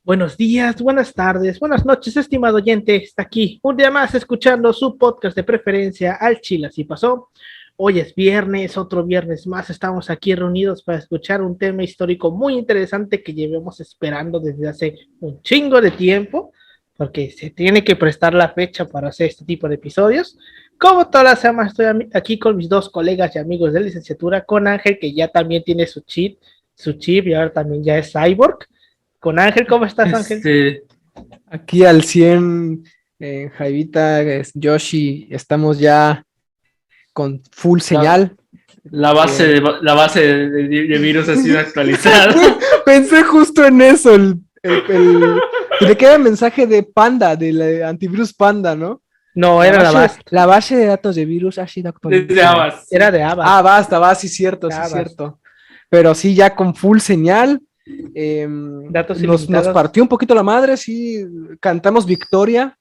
Buenos días, buenas tardes, buenas noches, estimado oyente. Está aquí un día más escuchando su podcast de preferencia Al Chile Así Pasó. Hoy es viernes, otro viernes más. Estamos aquí reunidos para escuchar un tema histórico muy interesante que llevamos esperando desde hace un chingo de tiempo, porque se tiene que prestar la fecha para hacer este tipo de episodios. Como todas las semanas estoy aquí con mis dos colegas y amigos de licenciatura, con Ángel, que ya también tiene su chip y ahora también ya es cyborg. Con Ángel, ¿cómo estás, Ángel? Aquí al 100, Jaivita, Yoshi, estamos ya con full La, señal. la la base de virus ha sido actualizada. Pensé justo en eso, ¿de qué era el mensaje de Panda, del antivirus Panda, ¿no? No, era la base. La base de datos de virus ha sido Desde actualizada. Avast. Era de Avast. Basta, sí, cierto, sí, Avast. cierto. Pero sí, ya con full señal. Datos nos partió un poquito la madre, sí, cantamos victoria.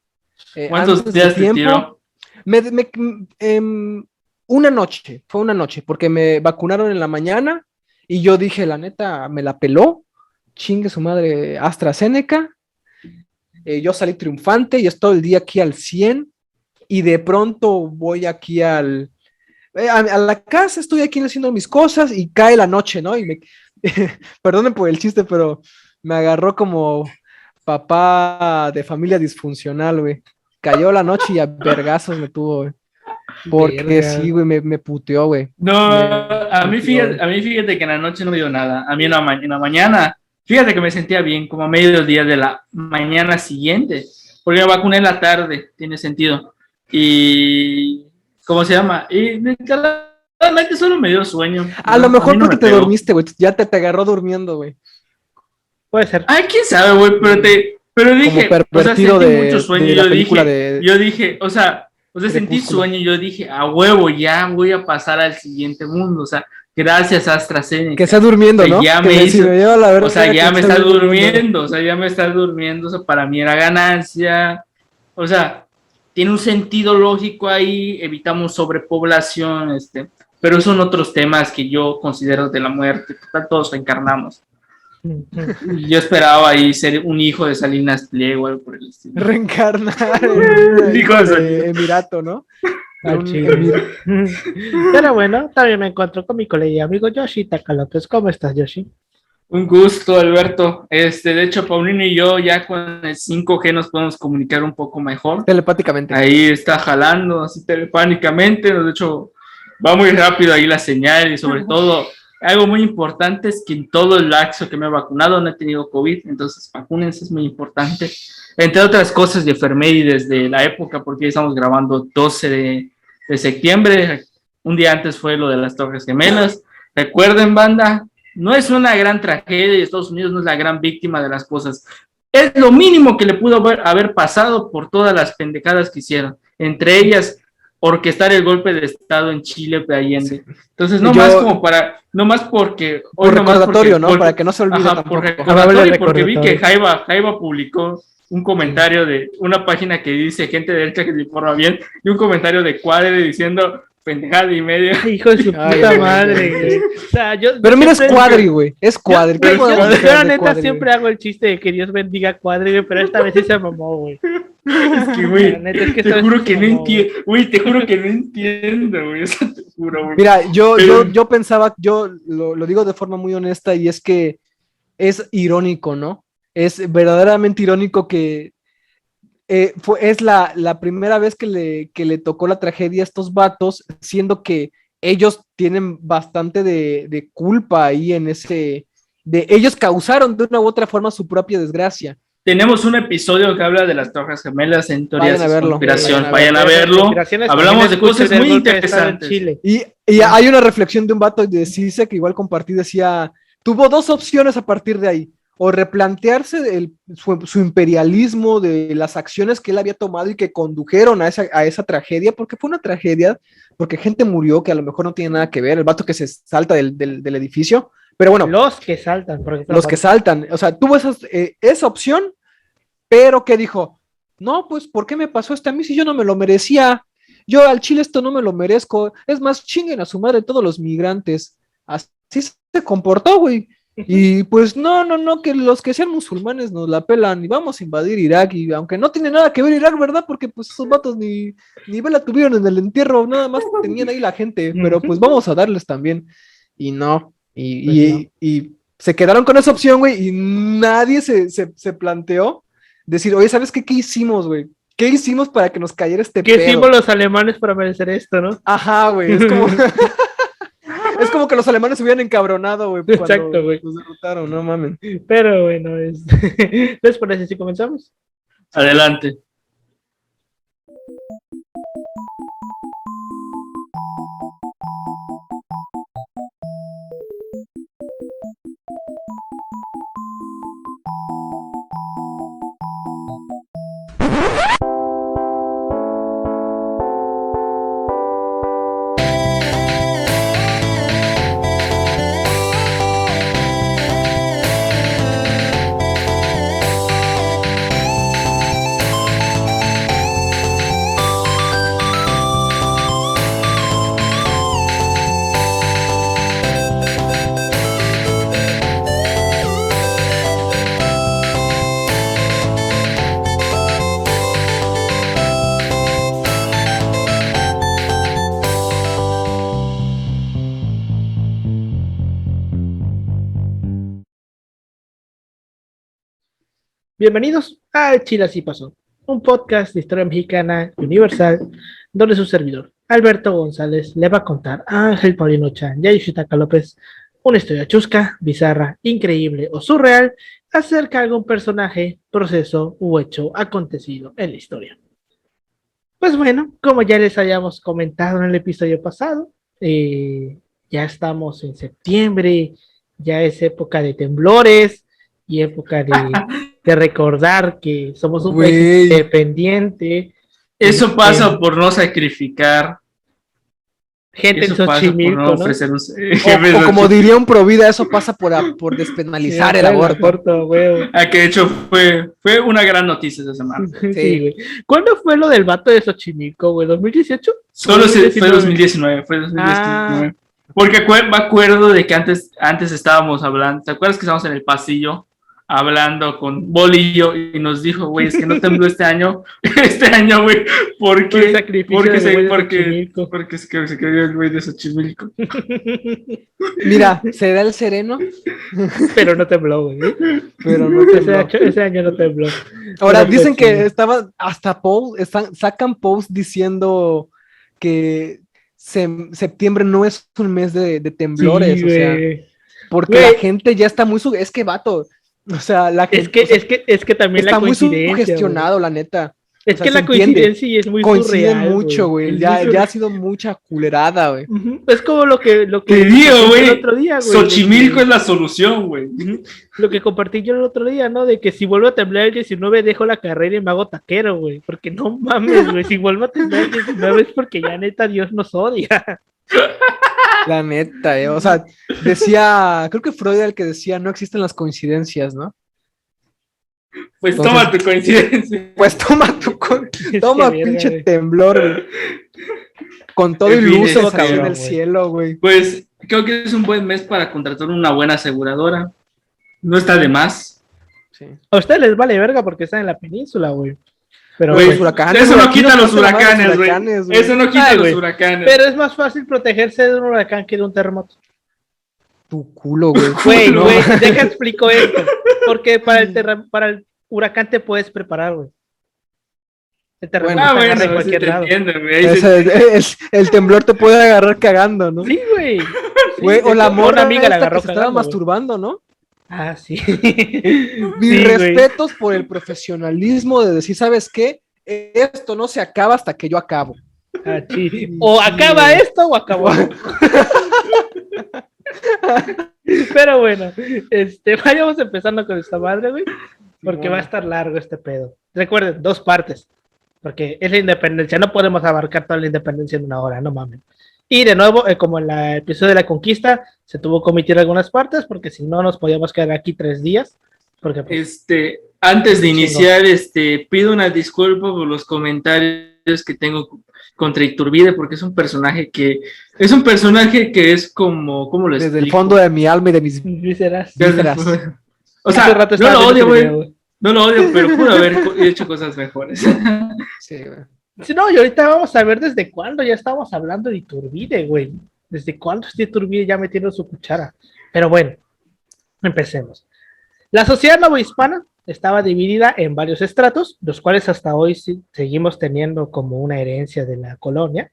¿Cuántos días te tiró? Fue una noche, porque me vacunaron en la mañana y yo dije, la neta, me la peló, chingue su madre AstraZeneca. Yo salí triunfante y estoy el día aquí al 100 y de pronto voy aquí a la casa, estoy aquí haciendo mis cosas y cae la noche, ¿no? Perdonen por el chiste, pero me agarró como papá de familia disfuncional, güey. Cayó la noche y a vergazos me tuvo, güey. Porque Verga. sí, güey, me puteó, güey. No, a mí fíjate que en la noche no me dio nada. A mí en la mañana, fíjate que me sentía bien, como a mediodía de la mañana siguiente, porque me vacuné en la tarde, tiene sentido. Y, ¿cómo se llama? Y realmente solo me dio sueño. A lo mejor no porque te dormiste, güey. Ya te agarró durmiendo, güey. Puede ser. Ay, quién sabe, güey, pero dije, como pervertido, o sea, sentí mucho sueño. de la película de Yo dije, o sea, sentí Crepúsculo. sueño y yo dije, a huevo, ya voy a pasar al siguiente mundo, o sea, gracias a AstraZeneca. Que está durmiendo, O sea, ¿no? ya Que me hizo, si me lleva la o sea, verga, ya que me está durmiendo, o sea, ya me está durmiendo, o sea, para mí era ganancia, o sea, tiene un sentido lógico ahí, evitamos sobrepoblación, pero son otros temas que yo considero de la muerte, total, todos reencarnamos. Yo esperaba ahí ser un hijo de Salinas Pliego o algo por el estilo. Reencarnar en un Hijo de Salinas. Emirato, ¿no? Al chile. Pero bueno, también me encuentro con mi colega y amigo Yoshi Takalotes. ¿Cómo estás, Yoshi? Un gusto, Alberto. De hecho, Paulino y yo ya con el 5G nos podemos comunicar un poco mejor. Telepáticamente. Ahí está jalando así telepáticamente. De hecho, va muy rápido ahí la señal y sobre todo, algo muy importante es que en todo el lapso que me he vacunado no he tenido COVID, entonces vacúnense, es muy importante. Entre otras cosas de enfermedad desde la época, porque ya estamos grabando 12 de septiembre, un día antes fue lo de las Torres Gemelas. Recuerden, banda, no es una gran tragedia y Estados Unidos no es la gran víctima de las cosas. Es lo mínimo que le pudo haber pasado por todas las pendejadas que hicieron. Entre ellas, orquestar el golpe de Estado en Chile de Allende. Entonces, no más porque... Por recordatorio, porque, ¿no? Para que no se olvide tampoco. Por recordatorio, porque vi que Jaiba publicó un comentario de una página que dice gente derecha que se informa bien y un comentario de Cuadre diciendo pendejada y media. Hijo de su puta madre, güey. O sea, pero mira, es Cuadri, güey. Es Cuadri. Yo la neta siempre hago el chiste de que Dios bendiga a Cuadri, güey, pero esta vez sí se mamó, güey. Es que, güey, te juro que no entiendo, güey, te juro que no entiendo, güey, eso te juro, güey. Mira, yo pensaba, yo lo digo de forma muy honesta y es que es irónico, ¿no? Es verdaderamente irónico que es la primera vez que le tocó la tragedia a estos vatos, siendo que ellos tienen bastante de culpa ahí en ellos causaron de una u otra forma su propia desgracia. Tenemos un episodio que habla de las Torres Gemelas en teorías de conspiración. Vayan a verlo. Hablamos de cosas muy interesantes. Y hay una reflexión de un vato de CISA que igual compartí, decía, tuvo dos opciones a partir de ahí. O replantearse su imperialismo, de las acciones que él había tomado y que condujeron a esa tragedia, porque fue una tragedia, porque gente murió que a lo mejor no tiene nada que ver, el vato que se salta del edificio, pero bueno. Los que saltan. Los que saltan, o sea, tuvo esa opción, pero que dijo, no, pues, ¿por qué me pasó esto a mí si yo no me lo merecía? Yo al Chile esto no me lo merezco, es más, chinguen a su madre todos los migrantes. Así se comportó, güey. Y pues no, que los que sean musulmanes nos la pelan y vamos a invadir Irak. Y aunque no tiene nada que ver Irak, ¿verdad? Porque pues esos vatos ni vela tuvieron en el entierro, nada más tenían ahí la gente, pero pues vamos a darles también. Y no, y se quedaron con esa opción, güey, y nadie se planteó decir, oye, ¿sabes qué? ¿Qué hicimos, güey? ¿Qué hicimos para que nos cayera este ¿Qué pedo? hicimos los alemanes para merecer esto, no? Ajá, güey, es como... Es como que los alemanes se hubieran encabronado, güey, cuando Exacto, güey. los derrotaron, no mames. Pero bueno, ¿les parece si comenzamos? Adelante. Bienvenidos a Chile Así Pasó, un podcast de historia mexicana universal, donde su servidor, Alberto González, le va a contar a Ángel Paulino Chan y a Yoshitaka López una historia chusca, bizarra, increíble o surreal acerca de algún personaje, proceso u hecho acontecido en la historia. Pues bueno, como ya les habíamos comentado en el episodio pasado, ya estamos en septiembre, ya es época de temblores y época de recordar que somos un país independiente. Eso pasa por no sacrificar. Gente en Eso pasa por Xochimilco, no ¿no? ofrecer un... O como diría un provida, eso pasa por despenalizar el aborto. Güey. Que de hecho fue una gran noticia esa semana. Sí, güey. ¿Cuándo fue lo del vato de Xochimilco, güey? ¿2018? Solo fue 2019, fue 2019. Porque me acuerdo de que antes estábamos hablando, ¿te acuerdas que estábamos en el pasillo hablando con Bolillo y nos dijo, güey, es que no tembló este año, güey, porque se cayó el güey de Xochimilco. Mira, se da el sereno, pero no tembló, güey. Pero no tembló. Ese año no tembló. Ahora pero dicen que estaban hasta sacan posts diciendo que septiembre no es un mes de temblores, sí, o sea, porque la gente ya está muy es que vato. O sea, la gente, es que también está la muy sugestionado, la neta. Es que la coincidencia es muy coinciden surreal, mucho, güey. Ya ha sido mucha culerada, güey. Es como lo que te digo, güey. El otro día, güey. Xochimilco es la solución, güey. Lo que compartí yo el otro día, ¿no? De que si vuelvo a temblar el 19 dejo la carrera y me hago taquero, güey. Porque no mames, güey. Si vuelvo a temblar el 19 es porque ya neta Dios nos odia. La neta, o sea, decía, creo que Freud era el que decía, no existen las coincidencias, ¿no? Pues entonces, toma tu coincidencia. Pues toma pinche verga, temblor, güey. Con todo y luces cayó en el cielo, güey. Pues creo que es un buen mes para contratar una buena aseguradora. No está de más. Sí. A ustedes les vale verga porque están en la península, güey. Pero wey, los huracanes, eso no quita los huracanes, güey. Eso no quita los huracanes. Pero es más fácil protegerse de un huracán que de un terremoto. Tu culo, güey. Güey, deja explico esto. Porque para el huracán te puedes preparar, güey. El terremoto te agarra en cualquier lado. El temblor te puede agarrar cagando, ¿no? Sí, güey. Sí, o la morra amiga la agarró que se estaba masturbando, ¿no? Ah, sí. Mis respetos por el profesionalismo de decir, ¿sabes qué? Esto no se acaba hasta que yo acabo. Ah, sí. O acaba esto o acabó. Pero bueno, vayamos empezando con esta madre, güey. Porque va a estar largo este pedo. Recuerden, 2 partes. Porque es la independencia. No podemos abarcar toda la independencia en 1 hora, no mames. Y de nuevo, como en el episodio de la conquista, se tuvo que omitir algunas partes porque si no nos podíamos quedar aquí 3 días. Porque, pues, antes de iniciar, pido una disculpa por los comentarios que tengo contra Iturbide, porque es un personaje que es como, ¿cómo lo explico? Desde el fondo de mi alma y de mis Vísceras. vísceras. O Hace sea, rato no estaba lo viendo odio, ese video, güey. No lo odio, pero pudo haber hecho cosas mejores. Sí, güey. Sí, no, y ahorita vamos a ver desde cuándo ya estamos hablando de Iturbide, güey. ¿Desde cuándo este Iturbide ya metiendo su cuchara? Pero bueno, empecemos. La sociedad novohispana estaba dividida en varios estratos, los cuales hasta hoy seguimos teniendo como una herencia de la colonia,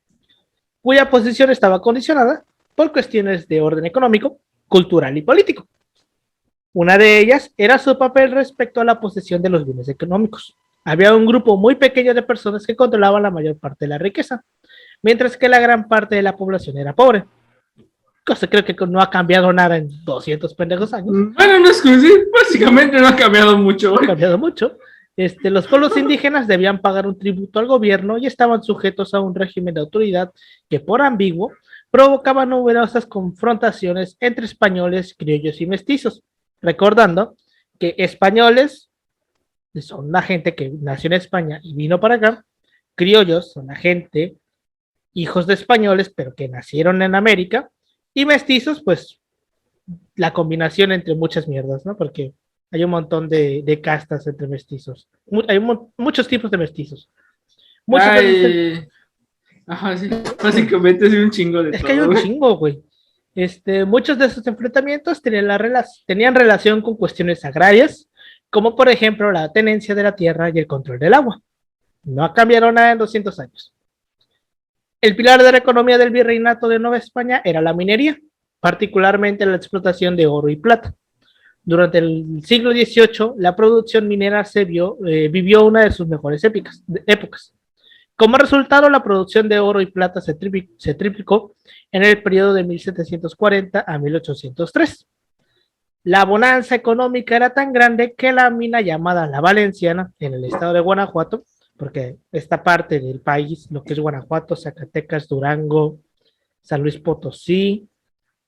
cuya posición estaba condicionada por cuestiones de orden económico, cultural y político. Una de ellas era su papel respecto a la posesión de los bienes económicos. Había un grupo muy pequeño de personas que controlaban la mayor parte de la riqueza, mientras que la gran parte de la población era pobre. Cosa creo que no ha cambiado nada en 200 pendejos años. Bueno, no es que sí, básicamente no ha cambiado mucho, Ha güey. cambiado mucho. Los pueblos indígenas debían pagar un tributo al gobierno y estaban sujetos a un régimen de autoridad que, por ambiguo, provocaba numerosas confrontaciones entre españoles, criollos y mestizos. Recordando que españoles son la gente que nació en España y vino para acá, criollos son la gente, hijos de españoles, pero que nacieron en América, y mestizos, pues la combinación entre muchas mierdas, ¿no? Porque hay un montón de castas entre mestizos. Hay muchos tipos de mestizos. Muchos de Ay, ajá, sí. Básicamente es un chingo de es todo, que hay un güey. chingo, güey. Muchos de esos enfrentamientos tenían relación con cuestiones agrarias, como por ejemplo la tenencia de la tierra y el control del agua. No cambiaron nada en 200 años. El pilar de la economía del virreinato de Nueva España era la minería, particularmente la explotación de oro y plata. Durante el siglo XVIII, la producción minera vivió una de sus mejores épocas. Como resultado, la producción de oro y plata se triplicó en el periodo de 1740 a 1803. La bonanza económica era tan grande que la mina llamada La Valenciana, en el estado de Guanajuato, porque esta parte del país, lo que es Guanajuato, Zacatecas, Durango, San Luis Potosí,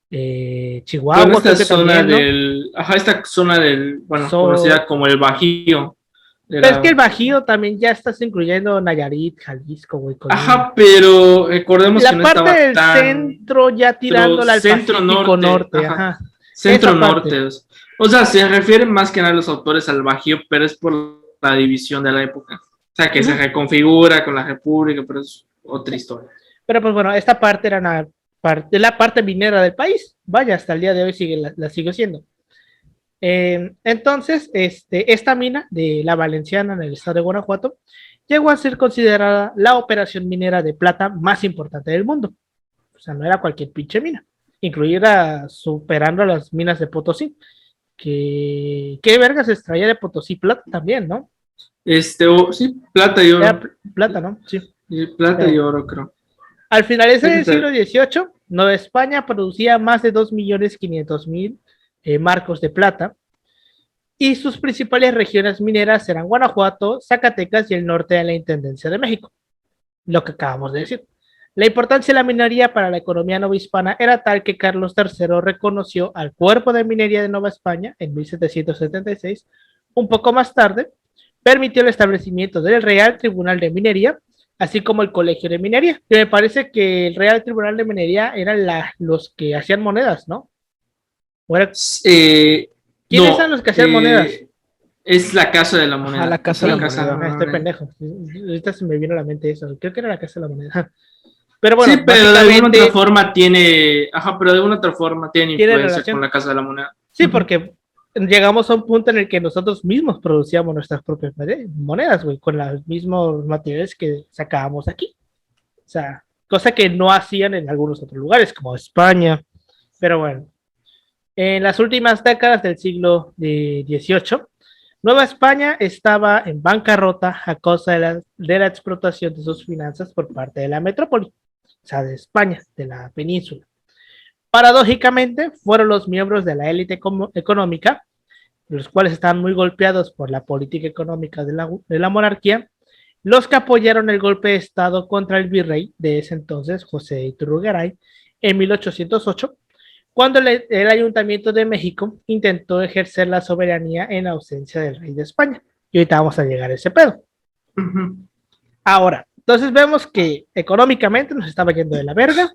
Toda Chihuahua, esta creo que zona también, ¿no? esta zona del, bueno, So, conocida como el Bajío. pero es que el Era, Bajío también ya estás incluyendo Nayarit, Jalisco, güey, Colima. ajá, pero recordemos que La no parte estaba del tan centro ya tirándola al Pacífico centro-norte, Norte, ajá, ajá. Esa parte. centro-norte. O sea, se refieren más que nada los autores al Bajío, pero es por la división de la época. O sea, que se Ujú. reconfigura con la República, pero es otra historia. Pero pues bueno, esta parte era la parte minera del país. Vaya, hasta el día de hoy la sigue siendo. Entonces, esta mina de la Valenciana en el estado de Guanajuato llegó a ser considerada la operación minera de plata más importante del mundo. O sea, no era cualquier pinche mina, incluida superando a las minas de Potosí. ¿Qué vergas se extraía de Potosí? Plata también, ¿no? Sí, plata y Era oro. plata, ¿no? Sí. Plata y Pero oro, creo. al finalizar el siglo Fíjate, XVIII, Nueva España producía más de 2.500.000 marcos de plata y sus principales regiones mineras eran Guanajuato, Zacatecas y el norte de la Intendencia de México, lo que acabamos de decir. La importancia de la minería para la economía novohispana era tal que Carlos III reconoció al Cuerpo de Minería de Nueva España en 1776. Un poco más tarde, permitió el establecimiento del Real Tribunal de Minería, así como el Colegio de Minería. Que me parece que el Real Tribunal de Minería eran los que hacían monedas, ¿no? ¿Quiénes eran no, los que hacían monedas? es la Casa de la Ajá, la Moneda. Casa Es de la la Sí, Casa de la Moneda. estoy Moneda. pendejo. Ahorita se me vino a la mente eso. Creo que era la Casa de la Moneda. Pero Sí, bueno, pero de alguna otra básicamente forma tiene, ajá, pero de alguna otra forma tiene tiene influencia con relación. la Casa de la Moneda. Sí, porque llegamos a un punto en el que nosotros mismos producíamos nuestras propias monedas, güey, con los mismos materiales que sacábamos aquí. O sea, cosa que no hacían en algunos otros lugares, como España. Pero bueno, en las últimas décadas del siglo XVIII, Nueva España estaba en bancarrota a causa de la explotación de sus finanzas por parte de la metrópoli, o sea, de España, de la península. Paradójicamente, fueron los miembros de la élite económica, los cuales estaban muy golpeados por la política económica de la monarquía, los que apoyaron el golpe de Estado contra el virrey de ese entonces, José Iturrigaray, en 1808, cuando el Ayuntamiento de México intentó ejercer la soberanía en ausencia del rey de España. Y ahorita vamos a llegar a ese pedo. Ujú. Ahora, Entonces vemos que económicamente nos estaba yendo de la verga,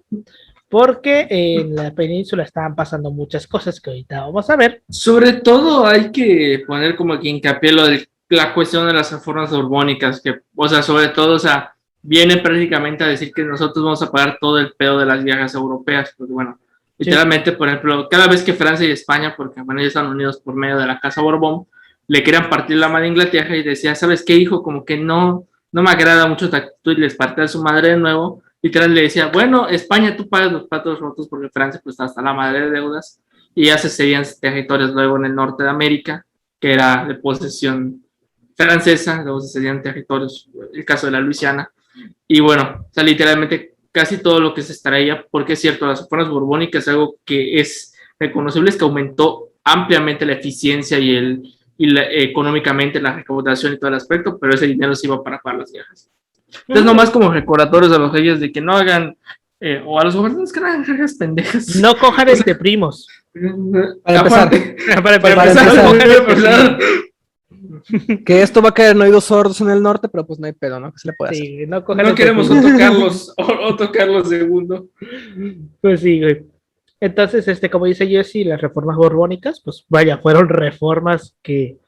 porque en la península estaban pasando muchas cosas que ahorita vamos a ver. Sobre todo hay que poner como que hincapié lo de la cuestión de las reformas borbónicas, que, o sea, sobre todo, o sea, viene prácticamente a decir que nosotros vamos a pagar todo el pedo de las viejas europeas, porque bueno, literalmente, por ejemplo, cada vez que Francia y España, porque bueno, ellos están unidos por medio de la Casa Borbón, le querían partir la madre a Inglaterra y decía, ¿sabes qué, hijo? Como que no me agrada mucho tu actitud y les partía a su madre de nuevo. Literal le decía, bueno, España, tú pagas los platos rotos porque Francia pues está hasta la madre de deudas y ya se cedían territorios luego en el norte de América, que era de posesión francesa, luego se cedían territorios, el caso de la Luisiana. Y bueno, o sea, literalmente casi todo lo que se extraía, porque es cierto, las reformas borbónicas es algo que es reconocible, es que aumentó ampliamente la eficiencia económicamente la recaudación y todo el aspecto, pero ese dinero se iba para pagar las viejas. Entonces, nomás como recordatorios a los reyes de que no hagan, o a los gobernantes que no hagan cargas pendejas. No cojan primos. Para empezar. Para empezar. Que esto va a caer en oídos sordos en el norte, pero pues no hay pedo, ¿no? ¿Qué se le puede hacer? Sí, no queremos Otto Carlos II. Pues sí, güey. Entonces, como dice Jesse, las reformas borbónicas, pues vaya, fueron reformas que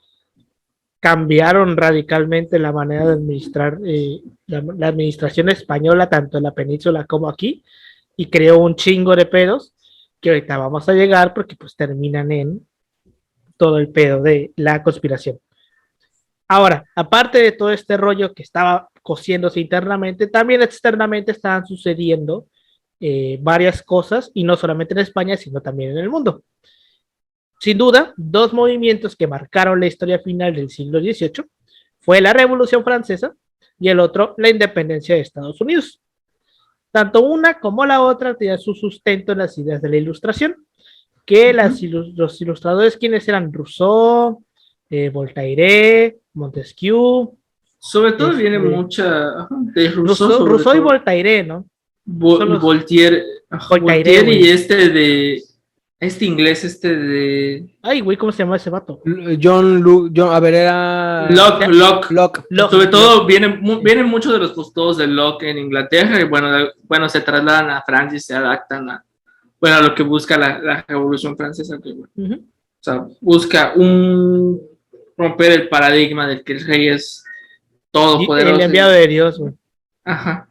cambiaron radicalmente la manera de administrar la administración española, tanto en la península como aquí, y creó un chingo de pedos que ahorita vamos a llegar porque pues terminan en todo el pedo de la conspiración. Ahora, aparte de todo este rollo que estaba cociéndose internamente, también externamente estaban sucediendo varias cosas, y no solamente en España, sino también en el mundo. Sin duda, dos movimientos que marcaron la historia final del siglo XVIII fue la Revolución Francesa y el otro, la independencia de Estados Unidos. Tanto una como la otra tenían su sustento en las ideas de la Ilustración, que los ilustradores, quienes eran Rousseau, Voltaire, Montesquieu. Sobre todo viene mucha de Rousseau y Voltaire, ¿no? Voltaire y este inglés de... Ay, güey, ¿cómo se llama ese vato? A ver, era... Locke. Sobre todo vienen muchos de los postulados de Locke en Inglaterra y bueno, se trasladan a Francia y se adaptan a lo que busca la Revolución Francesa, que o sea, busca romper el paradigma del que el rey es todopoderoso. El enviado de Dios, güey. Ajá.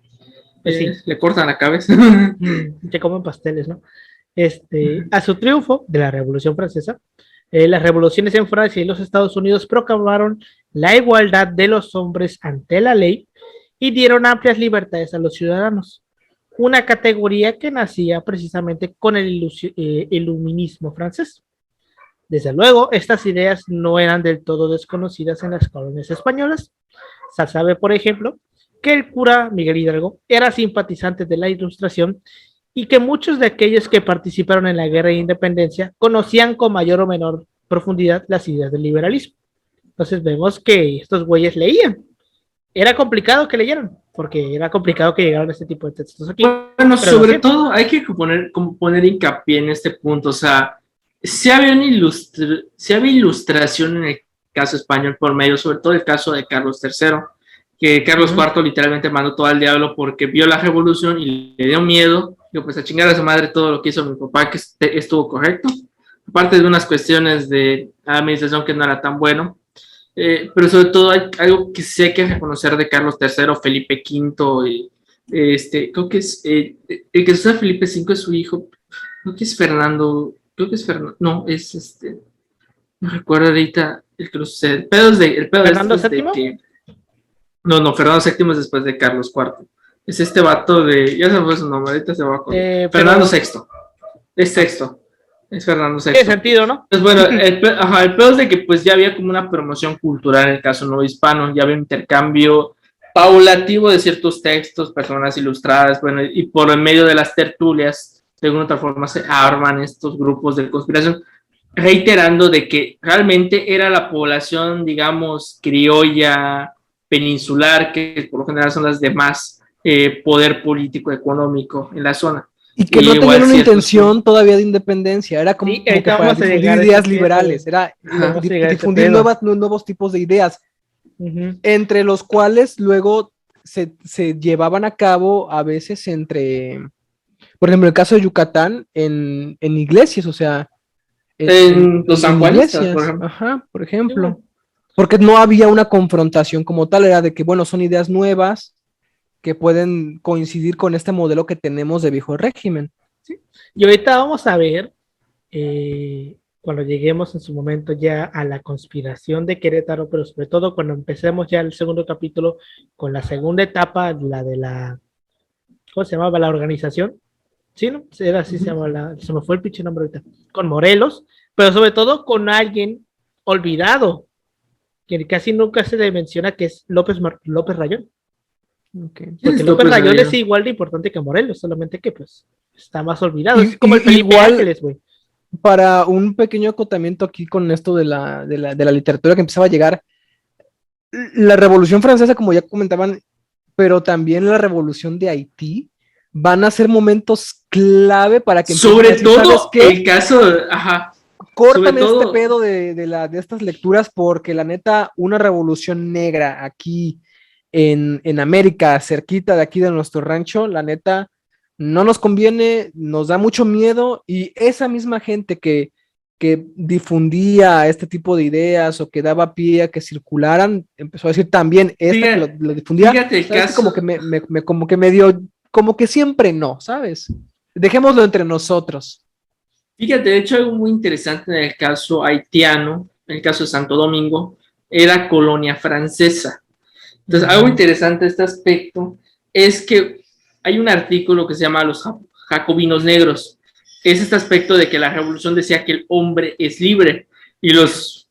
Pues sí. Le cortan la cabeza. Que comen pasteles, ¿no? A su triunfo de la Revolución Francesa, las revoluciones en Francia y los Estados Unidos proclamaron la igualdad de los hombres ante la ley y dieron amplias libertades a los ciudadanos, una categoría que nacía precisamente con el iluminismo francés. Desde luego, estas ideas no eran del todo desconocidas en las colonias españolas. Se sabe, por ejemplo, que el cura Miguel Hidalgo era simpatizante de la Ilustración y que muchos de aquellos que participaron en la Guerra de Independencia conocían con mayor o menor profundidad las ideas del liberalismo. Entonces vemos que estos güeyes leían. Era complicado que leyeran, porque era complicado que llegaran a este tipo de textos aquí. Bueno, sobre todo hay que poner hincapié en este punto, o sea, si había ilustración en el caso español por medio, sobre todo el caso de Carlos III, que Carlos IV literalmente mandó todo al diablo porque vio la revolución y le dio miedo. Digo, pues a chingar a su madre todo lo que hizo mi papá, que estuvo correcto. Aparte de unas cuestiones de administración que no era tan bueno. Pero sobre todo hay algo que sí hay que reconocer de Carlos III, Felipe V, creo que es, el que usa Felipe V es su hijo, creo que es Fernando, no, es no recuerdo ahorita el que lo sucede. El pedo ¿Fernando VII? Que... No, Fernando VII es después de Carlos IV. Es este vato de, ya se me fue su nombre, ahorita se va a contar. Fernando VI. Es sexto. Es Fernando VI. Tiene sentido, ¿no? Pues bueno, el pedo es de que pues ya había como una promoción cultural en el caso no hispano, ya había un intercambio paulativo de ciertos textos, personas ilustradas, bueno, y por el medio de las tertulias, de alguna otra forma se arman estos grupos de conspiración, reiterando de que realmente era la población, digamos, criolla, peninsular, que por lo general son las de más poder político económico en la zona. Y que no tenían una intención todavía de independencia, era como, sí, como que para difundir ideas liberales, era difundir nuevos tipos de ideas, entre los cuales luego se llevaban a cabo a veces entre, por ejemplo, el caso de Yucatán, en iglesias, o sea, En los sanjuanistas, iglesias, por ejemplo. ajá, por ejemplo. Porque no había una confrontación como tal, era de que, bueno, son ideas nuevas que pueden coincidir con este modelo que tenemos de viejo régimen. ¿Sí? Y ahorita vamos a ver, cuando lleguemos en su momento ya a la conspiración de Querétaro, pero sobre todo cuando empecemos ya el segundo capítulo con la segunda etapa, la de la, ¿cómo se llamaba? La organización. Sí, ¿no? Era así, se llama se me fue el pinche nombre ahorita. Con Morelos, pero sobre todo con alguien olvidado, que casi nunca se le menciona, que es López Rayón. Okay. Porque López Rayón es igual de importante que Morelos, solamente que pues está más olvidado. Es como el Felipe Ángeles, güey. Para un pequeño acotamiento aquí con esto de la literatura que empezaba a llegar, la Revolución Francesa, como ya comentaban, pero también la Revolución de Haití, van a ser momentos clave para que sobre todo el caso, ajá. Córtame este pedo de estas lecturas, porque la neta, una revolución negra aquí en América, cerquita de aquí de nuestro rancho, la neta, no nos conviene, nos da mucho miedo, y esa misma gente que difundía este tipo de ideas o que daba pie a que circularan, empezó a decir también, que lo difundía, fíjate el caso, como que me dio, como que siempre no, ¿sabes? Dejémoslo entre nosotros. Fíjate, de hecho, algo muy interesante en el caso haitiano, en el caso de Santo Domingo, era colonia francesa. Entonces, algo interesante de este aspecto es que hay un artículo que se llama Los Jacobinos Negros. Es este aspecto de que la revolución decía que el hombre es libre y las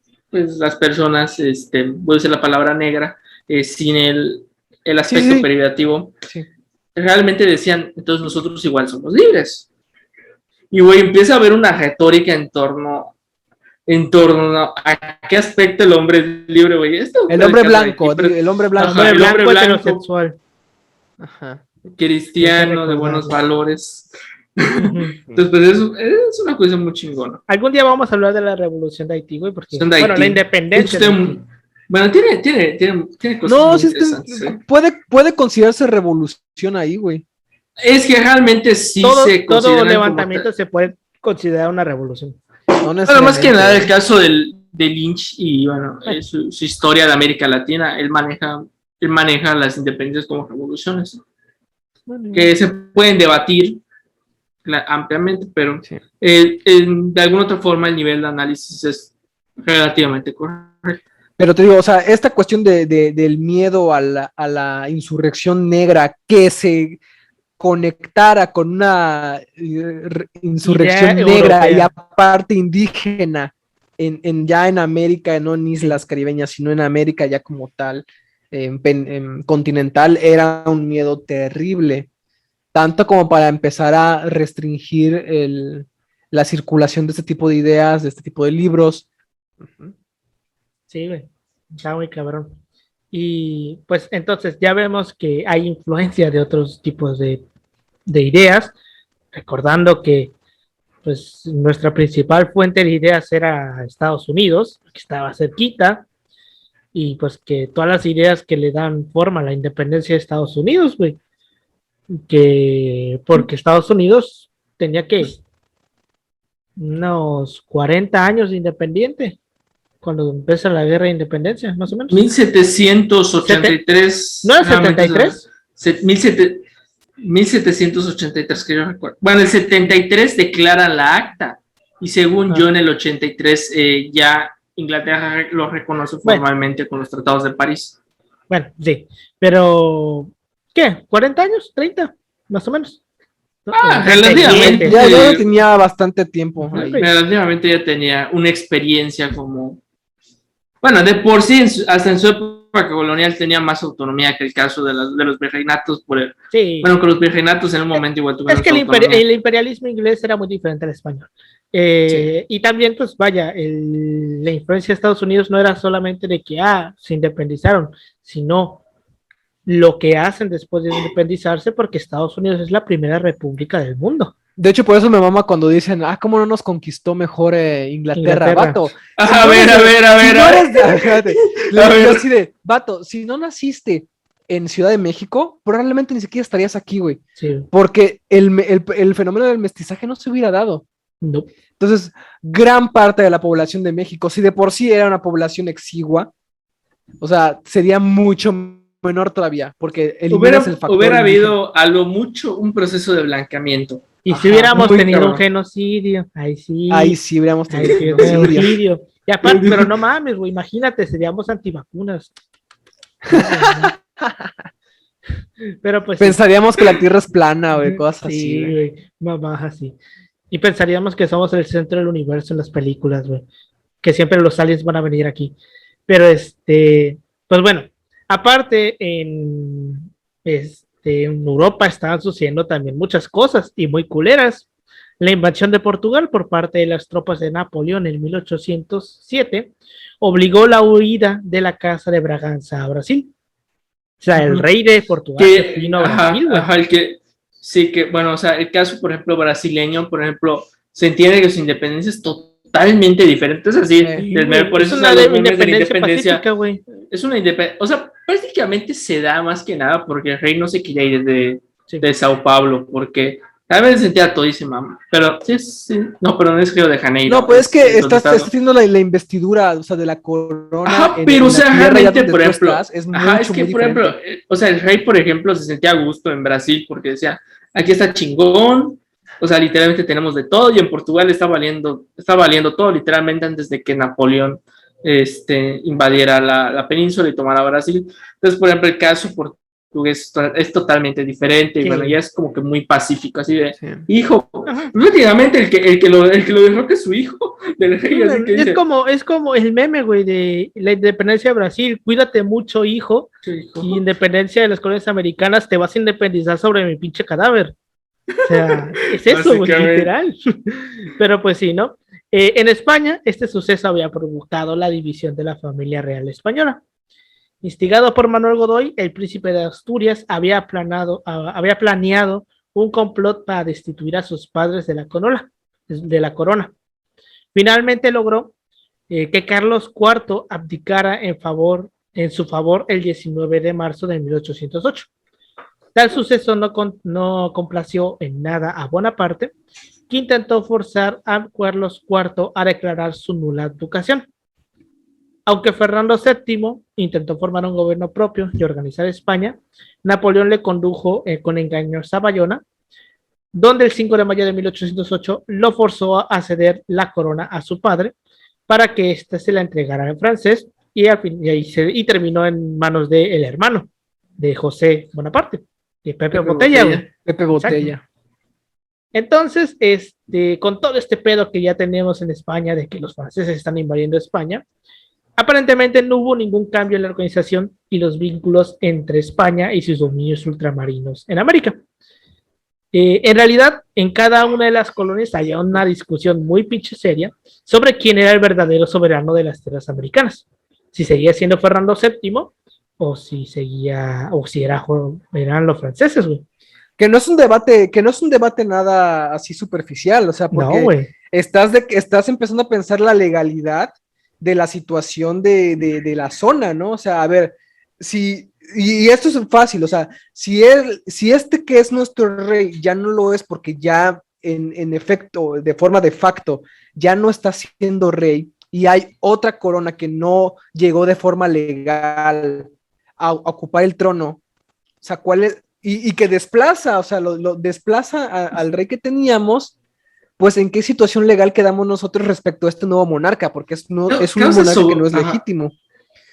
personas, voy a decir la palabra negra, sin el aspecto privativo, realmente decían, entonces nosotros igual somos libres. Y, güey, empieza a haber una retórica en torno a qué aspecto el hombre es libre, güey. El homhombre blanco, el hombre blanco. Ajá, el hombre blanco, heterosexual. Ajá. Cristiano, de buenos valores. Entonces, pues es una cosa muy chingona. Algún día vamos a hablar de la revolución de Haití, güey, porque, bueno, la independencia. Bueno, tiene cosas muy interesantes. Puede considerarse revolución ahí, güey. Es que realmente sí todo levantamiento se puede considerar una revolución. No, más que nada el caso de Lynch y bueno, su historia de América Latina, él maneja las independencias como revoluciones, que se pueden debatir ampliamente, pero sí, de alguna otra forma el nivel de análisis es relativamente correcto. Pero te digo, o sea, esta cuestión del miedo a la insurrección negra que se conectara con una insurrección negra y aparte indígena ya en América, no en islas caribeñas, sino en América ya como tal, en continental, era un miedo terrible, tanto como para empezar a restringir la circulación de este tipo de ideas, de este tipo de libros. Sí, güey, está muy cabrón. Y pues entonces ya vemos que hay influencia de otros tipos de ideas, recordando que pues nuestra principal fuente de ideas era Estados Unidos, que estaba cerquita, y pues que todas las ideas que le dan forma a la independencia de Estados Unidos, güey, que porque Estados Unidos tenía que unos 40 años de independiente cuando empieza la guerra de independencia, más o menos. 1783. ¿No era 73? 1783, que yo recuerdo. Bueno, el 73 declaran la acta y según yo en el 83 ya Inglaterra lo reconoce formalmente con los tratados de París. Bueno, sí, pero ¿qué? ¿40 años? ¿30? Más o menos. Relativamente. Ya tenía bastante tiempo. Relativamente ya tenía una experiencia como... Bueno, de por sí, hasta en su época colonial tenía más autonomía que el caso de los virreinatos. Sí. Bueno, que los virreinatos en un momento igual tuvieron. Es que el imperialismo inglés era muy diferente al español. Sí. Y también, pues vaya, la influencia de Estados Unidos no era solamente de que se independizaron, sino lo que hacen después de independizarse, porque Estados Unidos es la primera república del mundo. De hecho, por eso me mama cuando dicen, ¿cómo no nos conquistó mejor Inglaterra? Vato. A ver. Así de, vato, si no naciste en Ciudad de México, probablemente ni siquiera estarías aquí, güey. Sí. Porque el fenómeno del mestizaje no se hubiera dado. No. Entonces, gran parte de la población de México, si de por sí era una población exigua, o sea, sería mucho menor todavía, porque eliminas el factor Hubiera indígena. habido a lo mucho un proceso de blanqueamiento. Y Ajá, si hubiéramos muy tenido un cabrón. genocidio, ahí sí. Ahí sí hubiéramos Ahí tenido sí, un genocidio. genocidio. Y aparte, pero no mames, güey, imagínate, seríamos antivacunas. Pero pues sí. Pensaríamos que la Tierra es plana, güey, cosas así, Sí, güey. güey, mamá, así. Y pensaríamos que somos el centro del universo en las películas, güey. Que siempre los aliens van a venir aquí. Pero pues bueno, aparte en Europa estaban sucediendo también muchas cosas y muy culeras. La invasión de Portugal por parte de las tropas de Napoleón en 1807 obligó la huida de la Casa de Braganza a Brasil. O sea, el rey de Portugal se vino a Brasil, güey. Ajá, sí, que, bueno, o sea, el caso, por ejemplo, brasileño, por ejemplo, se entiende que su independencia es totalmente diferente. Es así, por eso una los memes de la independencia independencia. pacífica, güey. Es una independencia, o sea, prácticamente se da más que nada porque el rey no se quería ir Sí. de Sao Paulo, porque a veces sentía todísima, pero sí, no, pero no es Río de Janeiro. No, pues es que donde estás haciendo la investidura, o sea, de la corona. Ajá, pero o sea, realmente, por ejemplo, es que, por ejemplo, o sea, el rey, por ejemplo, se sentía a gusto en Brasil porque decía, aquí está chingón, o sea, literalmente tenemos de todo, y en Portugal está valiendo todo, literalmente, antes de que Napoleón invadiera la península y tomara Brasil. Entonces, por ejemplo, el caso portugués es totalmente diferente, y Sí. bueno, ya es como que muy pacífico, así de, Sí. hijo, prácticamente el que lo derroca es su hijo del rey, así que Es dice, como el meme, güey, de la independencia de Brasil. Cuídate mucho, hijo. Y independencia de las colonias americanas, te vas a independizar sobre mi pinche cadáver. O sea, es eso, güey, literal. Pero pues sí, ¿no? En España, este suceso había provocado la división de la familia real española. Instigado por Manuel Godoy, el príncipe de Asturias había planeado un complot para destituir a sus padres de la corona. Finalmente logró que Carlos IV abdicara en su favor el 19 de marzo de 1808. Tal suceso no complació en nada a Bonaparte, que intentó forzar a Carlos IV a declarar su nula abdicación. Aunque Fernando VII intentó formar un gobierno propio y organizar España, Napoleón le condujo con engaños a Bayona, donde el 5 de mayo de 1808 lo forzó a ceder la corona a su padre para que éste se la entregara en francés y terminó en manos del hermano de José Bonaparte, de Pepe Botella. Pepe Botella. Exacto. Entonces, con todo este pedo que ya tenemos en España de que los franceses están invadiendo España, aparentemente no hubo ningún cambio en la organización y los vínculos entre España y sus dominios ultramarinos en América. En realidad, en cada una de las colonias había una discusión muy pinche seria sobre quién era el verdadero soberano de las tierras americanas. Si seguía siendo Fernando VII o si eran los franceses, güey. Que no es un debate nada así superficial, o sea, porque no, estás empezando a pensar la legalidad de la situación de la zona, ¿no? O sea, a ver, y esto es fácil, o sea, si este que es nuestro rey ya no lo es porque ya en efecto, de forma de facto, ya no está siendo rey y hay otra corona que no llegó de forma legal a ocupar el trono, o sea, ¿cuál es? Y que desplaza, o sea, lo desplaza al rey que teníamos, pues en qué situación legal quedamos nosotros respecto a este nuevo monarca, porque es un monarca que no es legítimo.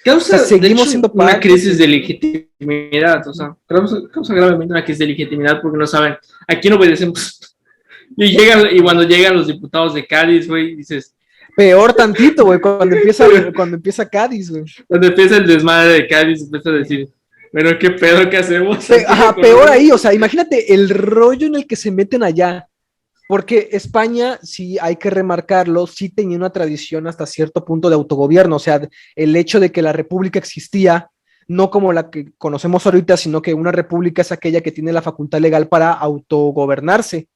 Causa, seguimos de hecho, siendo una crisis de legitimidad, o sea, causa gravemente una crisis de legitimidad porque no saben a quién obedecemos. Y cuando llegan los diputados de Cádiz, güey, dices... Peor tantito, güey, cuando empieza Cádiz, güey. Cuando empieza el desmadre de Cádiz, empieza a decir... Pero qué pedo que hacemos. Peor ahí, o sea, imagínate el rollo en el que se meten allá, porque España, sí hay que remarcarlo, sí tenía una tradición hasta cierto punto de autogobierno, o sea, el hecho de que la república existía, no como la que conocemos ahorita, sino que una república es aquella que tiene la facultad legal para autogobernarse,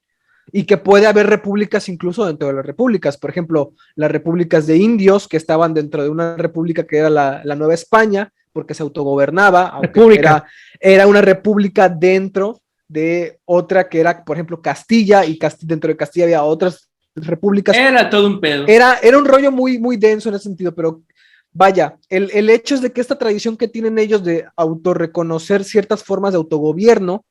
y que puede haber repúblicas incluso dentro de las repúblicas, por ejemplo, las repúblicas de indios que estaban dentro de una república que era la Nueva España, porque se autogobernaba, aunque República. era una república dentro de otra que era, por ejemplo, Castilla, y dentro de Castilla había otras repúblicas. Era todo un pedo. Era un rollo muy, muy denso en ese sentido, pero vaya, el hecho es de que esta tradición que tienen ellos de autorreconocer ciertas formas de autogobierno,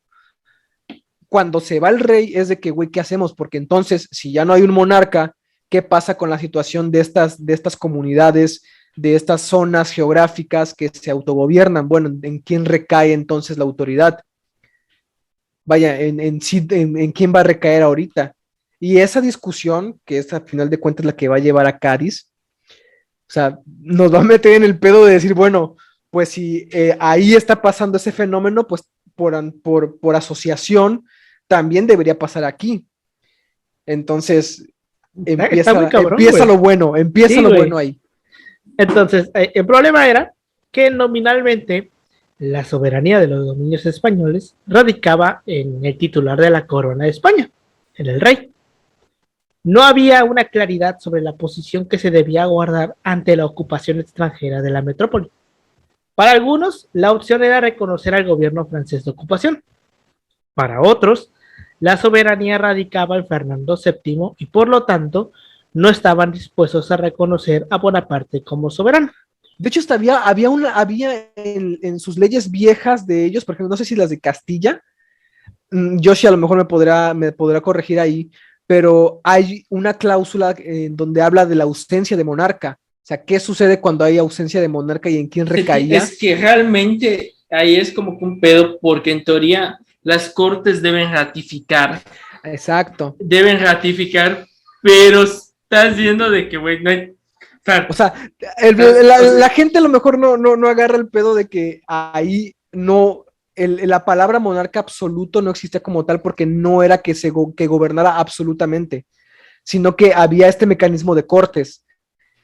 cuando se va el rey, es de que, güey, ¿qué hacemos? Porque entonces, si ya no hay un monarca, ¿qué pasa con la situación de estas comunidades, de estas zonas geográficas que se autogobiernan? Bueno, ¿en quién recae entonces la autoridad? Vaya, en quién va a recaer ahorita. Y esa discusión, que es a final de cuentas la que va a llevar a Cádiz, o sea, nos va a meter en el pedo de decir, bueno, pues si ahí está pasando ese fenómeno, pues por asociación también debería pasar aquí. Entonces, Está muy cabrón, empieza güey. lo bueno, empieza Sí, lo güey. bueno ahí. Entonces, el problema era que nominalmente la soberanía de los dominios españoles radicaba en el titular de la corona de España, en el rey. No había una claridad sobre la posición que se debía guardar ante la ocupación extranjera de la metrópoli. Para algunos, la opción era reconocer al gobierno francés de ocupación. Para otros, la soberanía radicaba en Fernando VII y por lo tanto no estaban dispuestos a reconocer a Bonaparte como soberano. De hecho, hasta había en sus leyes viejas de ellos, por ejemplo, no sé si las de Castilla, Yoshi a lo mejor me podrá corregir ahí, pero hay una cláusula donde habla de la ausencia de monarca. O sea, ¿qué sucede cuando hay ausencia de monarca y en quién recaía? Es que realmente ahí es como que un pedo, porque en teoría las cortes deben ratificar. Exacto. Deben ratificar, pero estás viendo de que, güey, no hay... O sea, la gente a lo mejor no agarra el pedo de que ahí no, la palabra monarca absoluto no existía como tal porque no era que gobernara absolutamente, sino que había este mecanismo de cortes.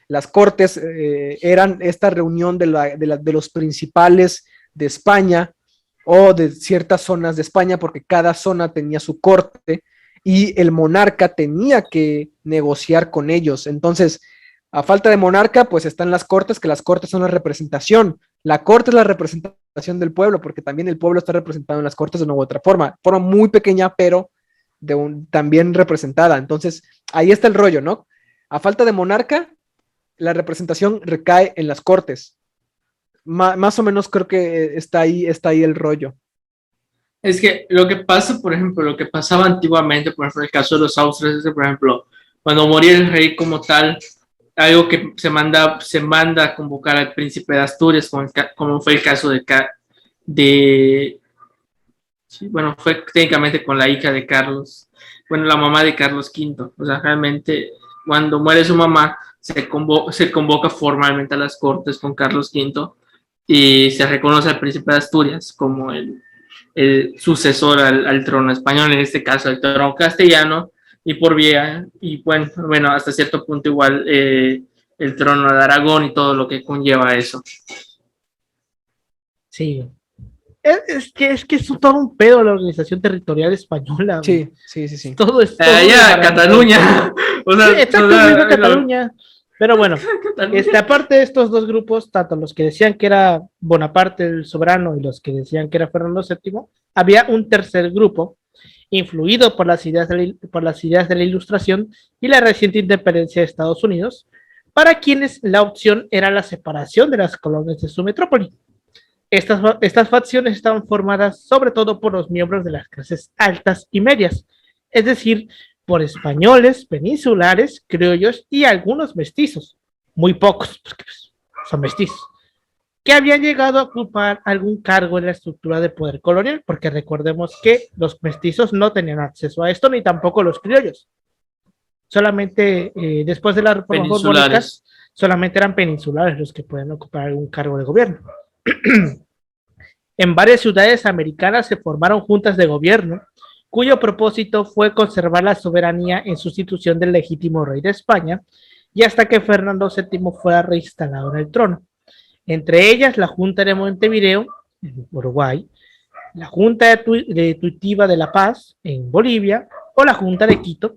Las cortes eran esta reunión de los principales de España o de ciertas zonas de España, porque cada zona tenía su corte y el monarca tenía que negociar con ellos. Entonces, a falta de monarca, pues están las cortes, que las cortes son la representación. La corte es la representación del pueblo, porque también el pueblo está representado en las cortes de una u otra forma muy pequeña, pero también representada. Entonces, ahí está el rollo, ¿no? A falta de monarca, la representación recae en las cortes. Más o menos creo que está ahí el rollo. Es que lo que pasa, por ejemplo, lo que pasaba antiguamente, por ejemplo, el caso de los Austrias, es que, por ejemplo, cuando moría el rey como tal, algo que se manda a convocar al príncipe de Asturias, como fue el caso sí, bueno, fue técnicamente con la hija de Carlos, bueno, la mamá de Carlos V. O sea, realmente, cuando muere su mamá, se convoca formalmente a las cortes con Carlos V y se reconoce al príncipe de Asturias como el sucesor al trono español, en este caso el trono castellano, y por vía, y bueno, hasta cierto punto igual el trono de Aragón y todo lo que conlleva eso. Sí. Es que es todo un pedo la organización territorial española. Sí. Todo es todo ya, Cataluña. O sea, sí, exacto, Cataluña. Pero bueno, aparte de estos dos grupos, tanto los que decían que era Bonaparte el soberano y los que decían que era Fernando VII, había un tercer grupo influido por las ideas de la Ilustración y la reciente independencia de Estados Unidos, para quienes la opción era la separación de las colonias de su metrópoli. Estas facciones estaban formadas sobre todo por los miembros de las clases altas y medias, es decir, por españoles, peninsulares, criollos y algunos mestizos, muy pocos, porque son mestizos, que habían llegado a ocupar algún cargo en la estructura de poder colonial, porque recordemos que los mestizos no tenían acceso a esto, ni tampoco los criollos. Solamente después de la reforma borbónica, solamente eran peninsulares los que pueden ocupar algún cargo de gobierno. En varias ciudades americanas se formaron juntas de gobierno, cuyo propósito fue conservar la soberanía en sustitución del legítimo rey de España, y hasta que Fernando VII fuera reinstalado en el trono. Entre ellas, la Junta de Montevideo, en Uruguay, la Junta de Tuitiva de La Paz, en Bolivia, o la Junta de Quito,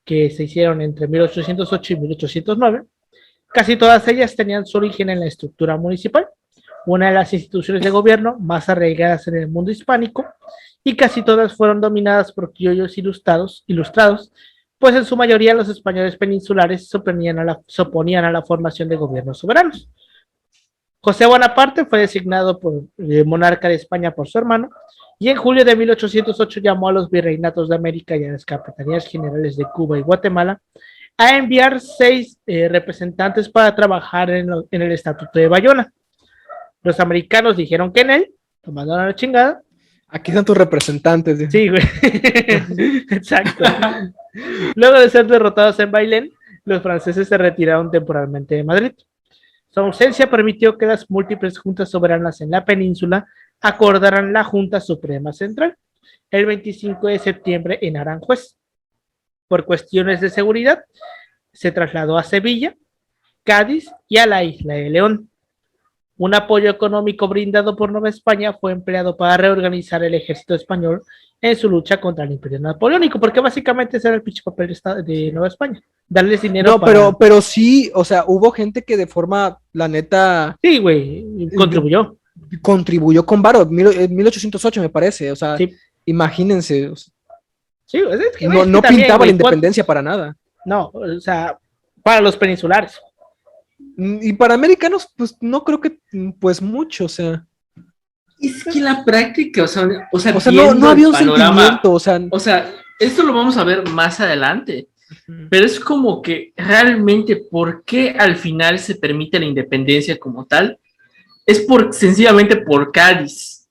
que se hicieron entre 1808 y 1809. Casi todas ellas tenían su origen en la estructura municipal, una de las instituciones de gobierno más arraigadas en el mundo hispánico, y casi todas fueron dominadas por criollos ilustrados, pues en su mayoría los españoles peninsulares se oponían a la formación de gobiernos soberanos. José Bonaparte fue designado por monarca de España por su hermano, y en julio de 1808 llamó a los virreinatos de América y a las capitanías generales de Cuba y Guatemala a enviar 6 representantes para trabajar en el Estatuto de Bayona. Los americanos dijeron que en él, tomando la chingada. Aquí están tus representantes. ¿Sí? Sí, güey. Exacto. Luego de ser derrotados en Bailén, los franceses se retiraron temporalmente de Madrid. Su ausencia permitió que las múltiples juntas soberanas en la península acordaran la Junta Suprema Central el 25 de septiembre en Aranjuez. Por cuestiones de seguridad, se trasladó a Sevilla, Cádiz y a la isla de León. Un apoyo económico brindado por Nueva España fue empleado para reorganizar el ejército español en su lucha contra el Imperio Napoleónico, porque básicamente ese era el pinche papel de Nueva España, darles dinero. No, para... pero sí, o sea, hubo gente que de forma, la neta... Sí, güey, contribuyó con varo, 1808 me parece, o sea, sí. Imagínense. O sea, sí, es que, no pintaba también, la independencia para nada. No, o sea, para los peninsulares. Y para americanos, pues no creo que, pues mucho, o sea. Es que la práctica, o sea no había un sentimiento, o sea, esto lo vamos a ver más adelante, pero es como que realmente, ¿por qué al final se permite la independencia como tal? Es sencillamente por Cádiz.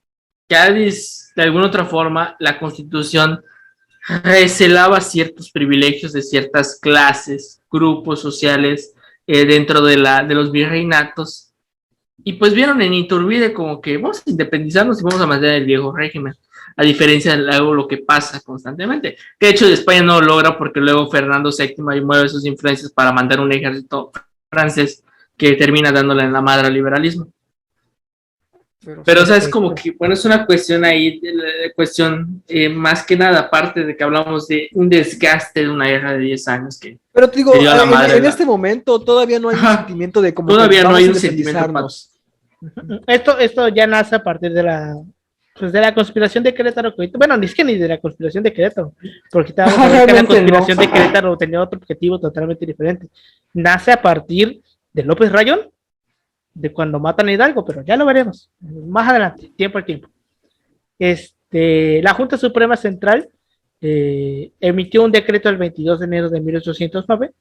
Cádiz, de alguna otra forma, la Constitución recelaba ciertos privilegios de ciertas clases, grupos sociales, dentro de los virreinatos, y pues vieron en Iturbide como que vamos a independizarnos y vamos a mantener el viejo régimen, a diferencia de algo lo que pasa constantemente, que de hecho de España no lo logra porque luego Fernando VII mueve sus influencias para mandar un ejército francés que termina dándole en la madre al liberalismo. Pero o sea, es como que, bueno, es una cuestión ahí, cuestión más que nada, aparte de que hablamos de un desgaste de una guerra de 10 años que... Pero te digo, en este momento todavía no hay un sentimiento de como todavía no hay un sentimiento. Esto ya nace a partir de la conspiración de Querétaro. Bueno, ni es que ni de la conspiración de Querétaro, porque que la conspiración de Querétaro tenía otro objetivo totalmente diferente. Nace a partir de López Rayón, de cuando matan a Hidalgo, pero ya lo veremos más adelante, tiempo al tiempo. La Junta Suprema Central emitió un decreto el 22 de enero de 1809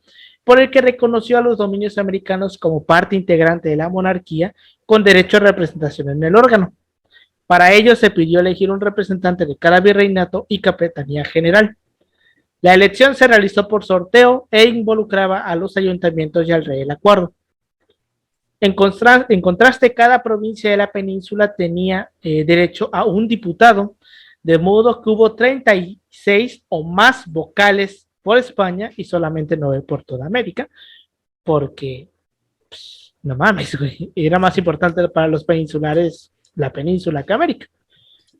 por el que reconoció a los dominios americanos como parte integrante de la monarquía con derecho a representación en el órgano. Para ello se pidió elegir un representante de cada virreinato y capitanía general. La elección se realizó por sorteo e involucraba a los ayuntamientos y al rey del acuerdo. En contraste, cada provincia de la península tenía derecho a un diputado, de modo que hubo 36 o más vocales por España y solamente 9 por toda América, porque, pues, no mames, güey, era más importante para los peninsulares la península que América.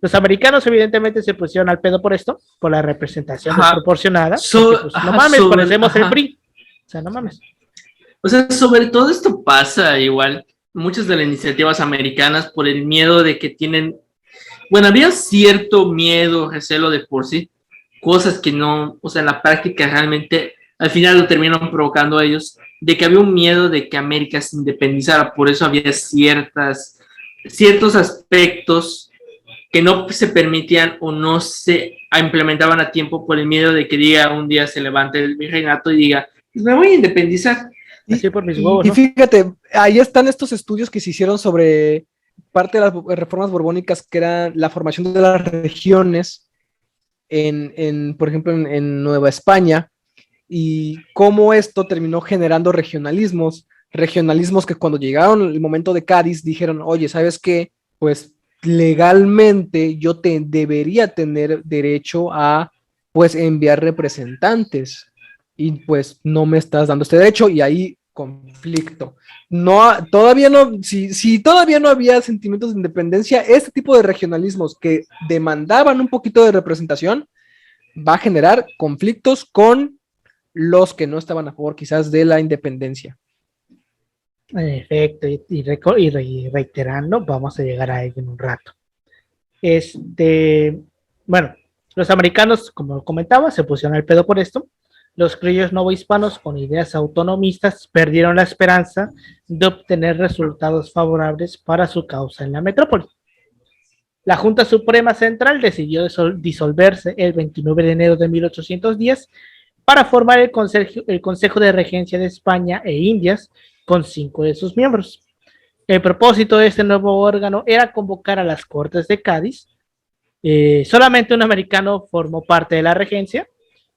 Los americanos evidentemente se pusieron al pedo por esto, por la representación desproporcionada, porque, pues, no mames, parecemos el PRI, o sea, no mames. O sea, sobre todo esto pasa igual, muchas de las iniciativas americanas por el miedo de que tienen, bueno, había cierto miedo, recelo de por sí, cosas que no, o sea, en la práctica realmente al final lo terminaron provocando ellos, de que había un miedo de que América se independizara, por eso había ciertos aspectos que no se permitían o no se implementaban a tiempo por el miedo de que diga un día se levante el virreinato y diga, pues me voy a independizar. Por mis huevos, ¿no? Y fíjate, ahí están estos estudios que se hicieron sobre parte de las reformas borbónicas, que era la formación de las regiones por ejemplo, en Nueva España, y cómo esto terminó generando regionalismos que cuando llegaron el momento de Cádiz dijeron, oye, ¿sabes qué? Pues legalmente yo debería tener derecho a, pues, enviar representantes, y pues no me estás dando este derecho, y ahí conflicto. Todavía no, si todavía no había sentimientos de independencia, este tipo de regionalismos que demandaban un poquito de representación va a generar conflictos con los que no estaban a favor quizás de la independencia. En efecto, y reiterando, vamos a llegar a ello en un rato. Bueno, los americanos, como comentaba, se pusieron al pedo por esto. Los criollos novohispanos con ideas autonomistas perdieron la esperanza de obtener resultados favorables para su causa en la metrópoli. La Junta Suprema Central decidió disolverse el 29 de enero de 1810 para formar el Consejo de Regencia de España e Indias con 5 de sus miembros. El propósito de este nuevo órgano era convocar a las Cortes de Cádiz. Solamente un americano formó parte de la regencia,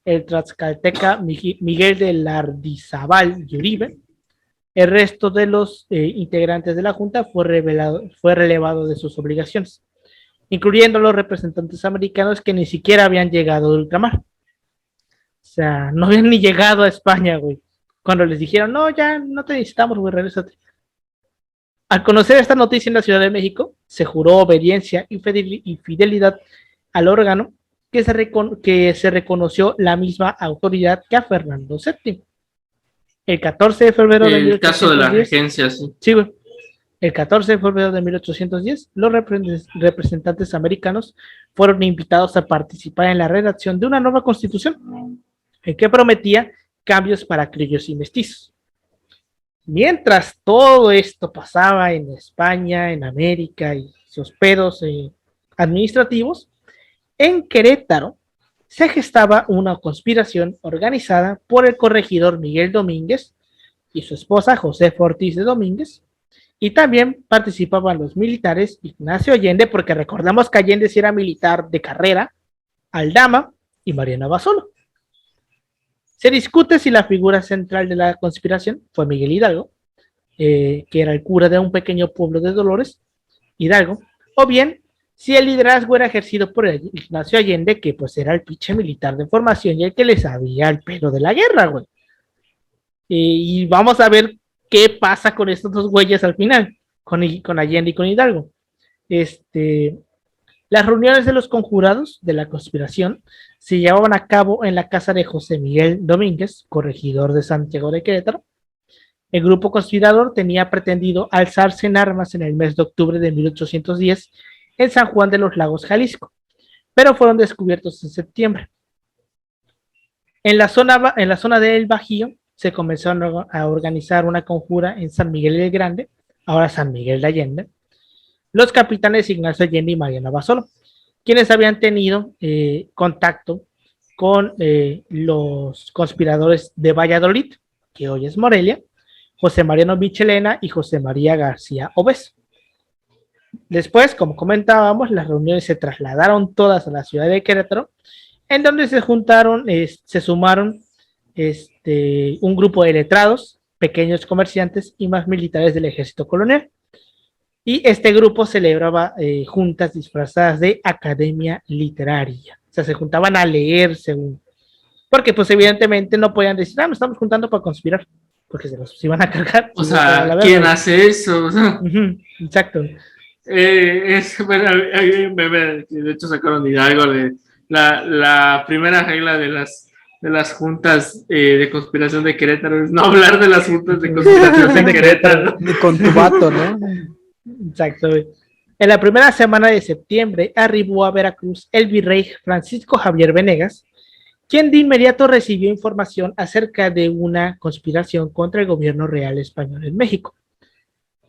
el tlaxcalteca Miguel de Lardizábal y Uribe. El resto de los integrantes de la Junta fue relevado de sus obligaciones, incluyendo los representantes americanos que ni siquiera habían llegado de ultramar. O sea, no habían ni llegado a España, güey. Cuando les dijeron, no, ya no te necesitamos, güey, regrésate. Al conocer esta noticia en la Ciudad de México, se juró obediencia y fidelidad al órgano que se reconoció la misma autoridad que a Fernando VII. El 14 de febrero de 1810... El caso de la regencia, sí. Sí, güey. El 14 de febrero de 1810, los representantes americanos fueron invitados a participar en la redacción de una nueva constitución, que prometía cambios para criollos y mestizos. Mientras todo esto pasaba en España, en América y sus pedos administrativos, en Querétaro se gestaba una conspiración organizada por el corregidor Miguel Domínguez y su esposa Josefa Ortiz de Domínguez, y también participaban los militares Ignacio Allende, porque recordamos que Allende sí era militar de carrera, Aldama y Mariana Basolo. Se discute si la figura central de la conspiración fue Miguel Hidalgo, que era el cura de un pequeño pueblo de Dolores, Hidalgo, o bien si el liderazgo era ejercido por Ignacio Allende, que pues era el pinche militar de formación y el que le sabía el pelo de la guerra, güey. Y vamos a ver qué pasa con estos dos güeyes al final, con Allende y con Hidalgo. Las reuniones de los conjurados de la conspiración se llevaban a cabo en la casa de José Miguel Domínguez, corregidor de Santiago de Querétaro. El grupo conspirador tenía pretendido alzarse en armas en el mes de octubre de 1810 en San Juan de los Lagos, Jalisco, pero fueron descubiertos en septiembre. En la zona del Bajío se comenzó a organizar una conjura en San Miguel el Grande, ahora San Miguel de Allende, los capitanes Ignacio Allende y Mariana Basolo, quienes habían tenido contacto con los conspiradores de Valladolid, que hoy es Morelia, José Mariano Michelena y José María García Obeso. Después, como comentábamos, las reuniones se trasladaron todas a la ciudad de Querétaro, en donde se sumaron un grupo de letrados, pequeños comerciantes y más militares del ejército colonial. Y este grupo celebraba juntas disfrazadas de academia literaria. O sea, se juntaban a leer según. Porque, pues, evidentemente no podían decir, nos estamos juntando para conspirar. Porque se los iban a cargar. O sea, ¿quién hace eso? Exacto. Bueno, hay un meme que de hecho sacaron de Hidalgo de la primera regla de las juntas de conspiración de Querétaro es no hablar de las juntas de conspiración de Querétaro. Ni con tu vato, ¿no? Exacto. En la primera semana de septiembre arribó a Veracruz el virrey Francisco Javier Venegas, quien de inmediato recibió información acerca de una conspiración contra el gobierno real español en México.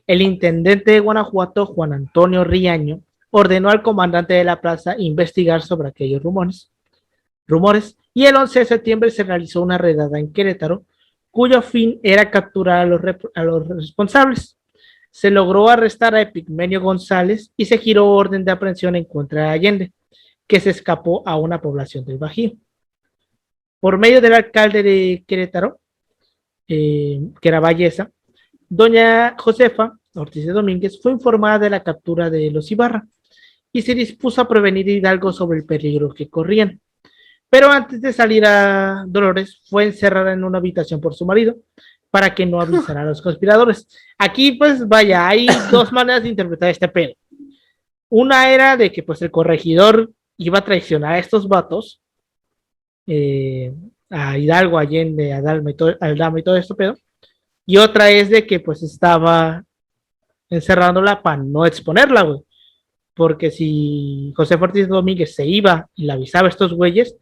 El intendente de Guanajuato, Juan Antonio Riaño, ordenó al comandante de la plaza investigar sobre aquellos rumores, y el 11 de septiembre se realizó una redada en Querétaro, cuyo fin era capturar a los responsables. Se logró arrestar a Epigmenio González y se giró orden de aprehensión en contra de Allende, que se escapó a una población del Bajío. Por medio del alcalde de Querétaro, que era Valleza, doña Josefa Ortiz de Domínguez fue informada de la captura de los Ibarra y se dispuso a prevenir a Hidalgo sobre el peligro que corrían. Pero antes de salir a Dolores, fue encerrada en una habitación por su marido para que no avisara a los conspiradores. Aquí, pues, vaya, hay dos maneras de interpretar este pedo. Una era de que, pues, el corregidor iba a traicionar a estos vatos, a Hidalgo, Allende, Aldama y todo este pedo, Y otra es de que pues estaba encerrándola para no exponerla, güey. Porque si José Ortiz Domínguez se iba y le avisaba a estos güeyes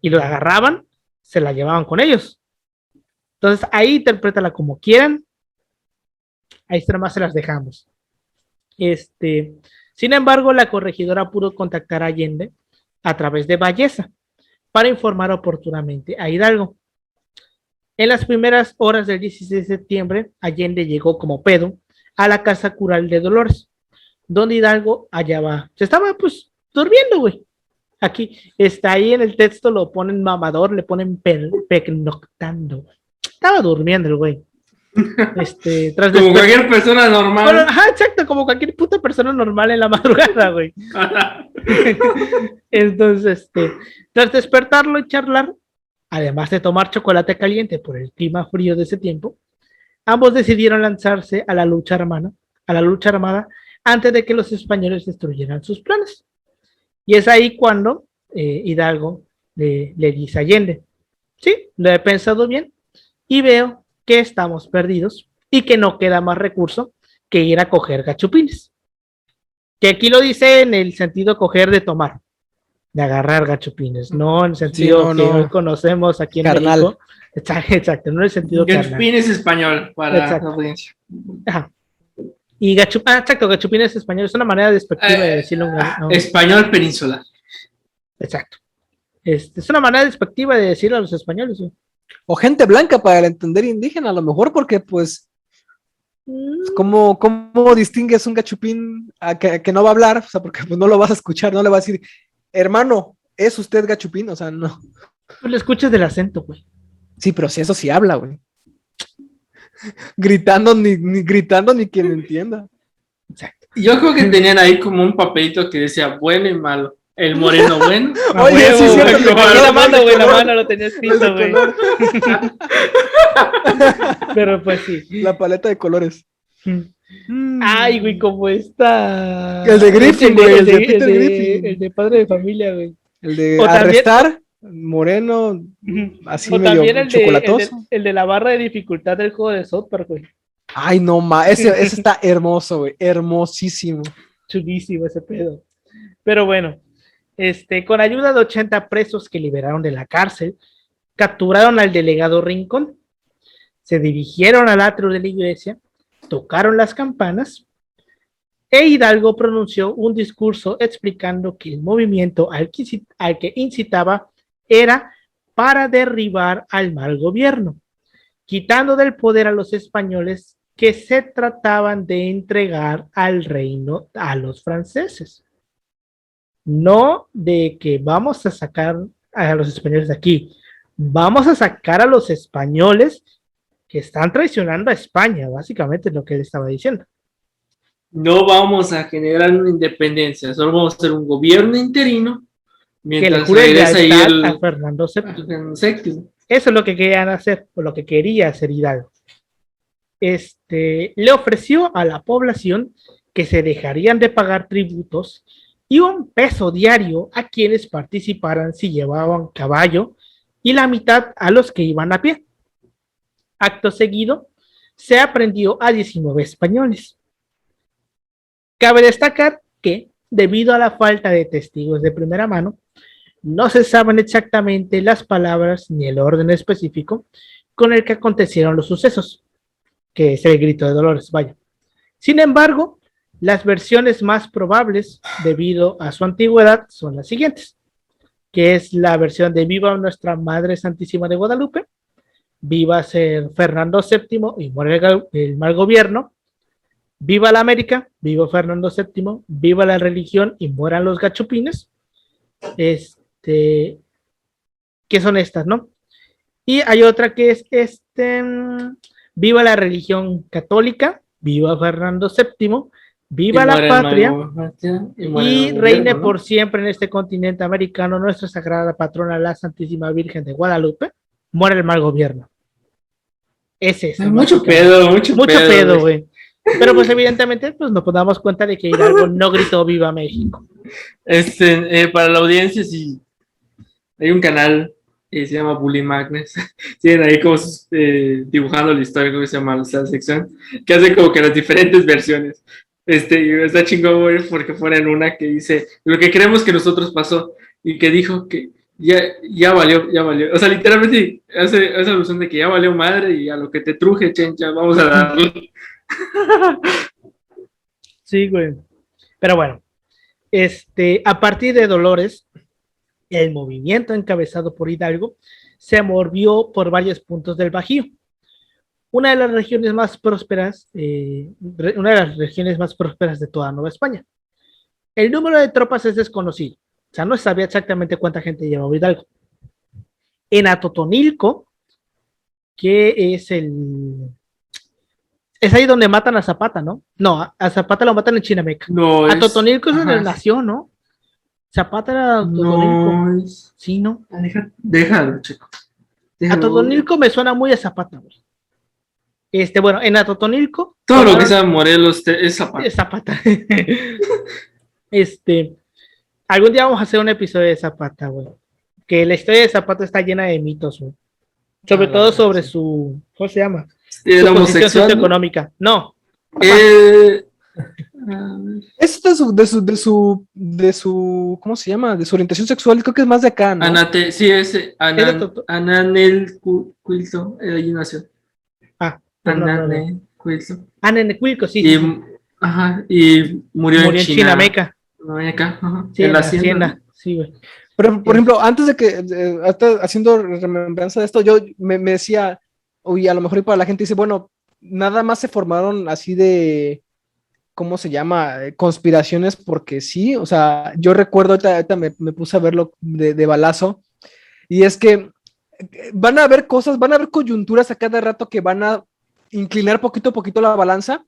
y lo agarraban, se la llevaban con ellos. Entonces ahí interprétala como quieran, ahí nada más se las dejamos. Sin embargo, la corregidora pudo contactar a Allende a través de Valleza para informar oportunamente a Hidalgo. En las primeras horas del 16 de septiembre, Allende llegó como pedo a la casa cural de Dolores, donde Hidalgo hallaba, se estaba pues durmiendo, güey. Aquí está ahí en el texto, lo ponen mamador, le ponen pernoctando. Estaba durmiendo el güey. Como cualquier persona normal. Bueno, ajá, exacto, como cualquier puta persona normal en la madrugada, güey. Entonces, tras despertarlo y charlar, además de tomar chocolate caliente por el clima frío de ese tiempo, ambos decidieron lanzarse a la lucha armada antes de que los españoles destruyeran sus planes. Y es ahí cuando Hidalgo le dice a Allende, sí, lo he pensado bien y veo que estamos perdidos y que no queda más recurso que ir a coger gachupines. Que aquí lo dice en el sentido coger de tomar, de agarrar gachupines, no en el sentido que hoy conocemos aquí en México. Exacto, no en el sentido gachupín es español para la audiencia. Ajá. Y gachupín es español, es una manera despectiva de decirlo. Español peninsular. Exacto. Es una manera despectiva de decirlo a los españoles. ¿Sí? O gente blanca para el entender indígena, a lo mejor, porque pues, ¿cómo distingues un gachupín a que no va a hablar? O sea, porque pues no lo vas a escuchar, no le vas a decir, hermano, ¿es usted gachupín? O sea, no. Tú le escuchas del acento, güey. Sí, pero si eso sí habla, güey. Gritando ni quien entienda. Exacto. Yo creo que tenían ahí como un papelito que decía bueno y malo. El moreno bueno. Oye, huevo, sí, la mano lo tenía escrito, güey. Pero pues sí. La paleta de colores. Ay, güey, como está. El de Griffin, güey. El de Peter Griffin. El de padre de familia, güey. El de arrestar, moreno, así o medio también chocolatoso. El de la barra de dificultad del juego de South Park, güey. Ay, no más. Ese está hermoso, güey. Hermosísimo. Chulísimo ese pedo. Pero bueno. Con ayuda de 80 presos que liberaron de la cárcel, capturaron al delegado Rincón, se dirigieron al atrio de la iglesia, tocaron las campanas e Hidalgo pronunció un discurso explicando que el movimiento al que incitaba era para derribar al mal gobierno, quitando del poder a los españoles que se trataban de entregar al reino a los franceses. No de que vamos a sacar a los españoles de aquí, vamos a sacar a los españoles que están traicionando a España, básicamente es lo que él estaba diciendo. No vamos a generar una independencia, solo vamos a hacer un gobierno interino mientras que le jure lealtad a Fernando VII. Eso es lo que querían hacer, o lo que quería hacer Hidalgo. Le ofreció a la población que se dejarían de pagar tributos y un peso diario a quienes participaran si llevaban caballo y la mitad a los que iban a pie. Acto seguido, se aprendió a 19 españoles. Cabe destacar que, debido a la falta de testigos de primera mano, no se saben exactamente las palabras ni el orden específico con el que acontecieron los sucesos, que es el grito de Dolores, vaya. Sin embargo, las versiones más probables, debido a su antigüedad, son las siguientes, que es la versión de Viva Nuestra Madre Santísima de Guadalupe, viva ser Fernando VII y muere el mal gobierno, viva la América, viva Fernando VII, viva la religión y mueran los gachupines, que son estas, ¿no? Y hay otra que es viva la religión católica, viva Fernando VII, viva la patria y reine por siempre en este continente americano nuestra sagrada patrona, la Santísima Virgen de Guadalupe, muere el mal gobierno. Es eso. Mucho pedo, güey. Pero pues evidentemente pues nos damos cuenta de que Hidalgo no gritó viva México. Para la audiencia, sí, hay un canal se llama Bully Magnets. Tienen ahí como dibujando la historia, ¿cómo se llama? La sección, que hace como que las diferentes versiones. Y está chingón, güey, porque fueron una que dice lo que creemos que nosotros pasó y que dijo que ya valió. O sea, literalmente hace alusión de que ya valió madre y a lo que te truje, chencha, vamos a darle. Sí, güey. Pero bueno, a partir de Dolores, el movimiento encabezado por Hidalgo se movió por varios puntos del Bajío. Una de las regiones más prósperas, de toda Nueva España. El número de tropas es desconocido, o sea, no se sabía exactamente cuánta gente llevaba Hidalgo. En Atotonilco, que es ahí donde matan a Zapata, ¿no? No, a Zapata lo matan en Chinameca. No, Atotonilco es donde nació, ¿no? Zapata era Atotonilco. No, sí, ¿no? Déjalo, chico. Atotonilco me suena muy a Zapata, güey. Bueno, en Atotonilco. Todo lo que sea Morelos es Zapata. Es Zapata. Algún día vamos a hacer un episodio de Zapata, güey. Que la historia de Zapata está llena de mitos, güey. Sobre todo sobre su. ¿Cómo se llama? Su posición socioeconómica. No. Es de su, ¿cómo se llama? De su orientación sexual, creo que es más de acá, ¿no? Sí, ese Ananel Quilto, allí nació. Ananel Quilto. Ananel sí. Y murió en Chinameca. Sí, en la hacienda. Sí, güey. Pero, por ejemplo, antes de que, haciendo remembranza de esto, yo me decía, uy, a lo mejor y para la gente dice, bueno, nada más se formaron así de, ¿cómo se llama? Conspiraciones, porque sí, o sea, yo recuerdo, ahorita me puse a verlo de balazo, y es que van a haber cosas, van a haber coyunturas a cada rato que van a inclinar poquito a poquito la balanza,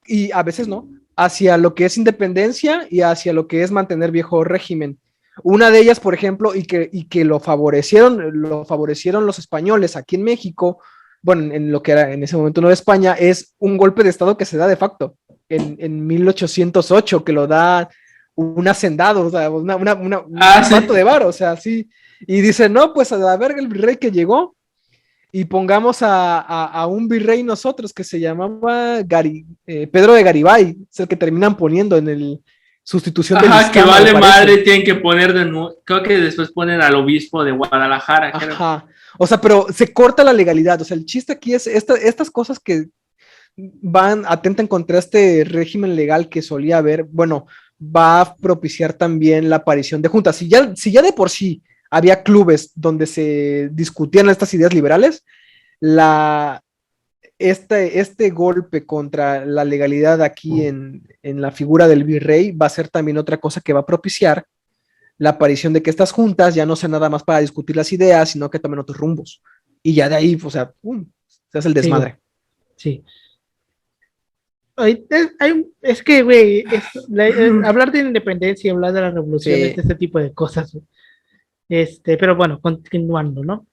y a veces no, hacia lo que es independencia y hacia lo que es mantener viejo régimen. Una de ellas, por ejemplo, y que lo favorecieron los españoles aquí en México, bueno, en lo que era en ese momento Nueva España, es un golpe de estado que se da de facto en 1808, que lo da un hacendado, o sea, un pato de varo, o sea, sí. Y dice, no, pues a ver el virrey que llegó, y pongamos a un virrey nosotros que se llamaba Pedro de Garibay, es el que terminan poniendo en el sustitución del Izcama, que vale madre, tienen que poner de nuevo, creo que después ponen al obispo de Guadalajara. Ajá, o sea, pero se corta la legalidad, o sea, el chiste aquí es estas cosas que atentan contra este régimen legal que solía haber, bueno, va a propiciar también la aparición de juntas. Si ya de por sí había clubes donde se discutían estas ideas liberales, este golpe contra la legalidad aquí en la figura del virrey va a ser también otra cosa que va a propiciar la aparición de que estas juntas ya no sean nada más para discutir las ideas, sino que tomen otros rumbos. Y ya de ahí, o sea, se hace el desmadre. Sí. Es que, güey, hablar de independencia y hablar de la revolución, de este tipo de cosas. Pero bueno, continuando, ¿no?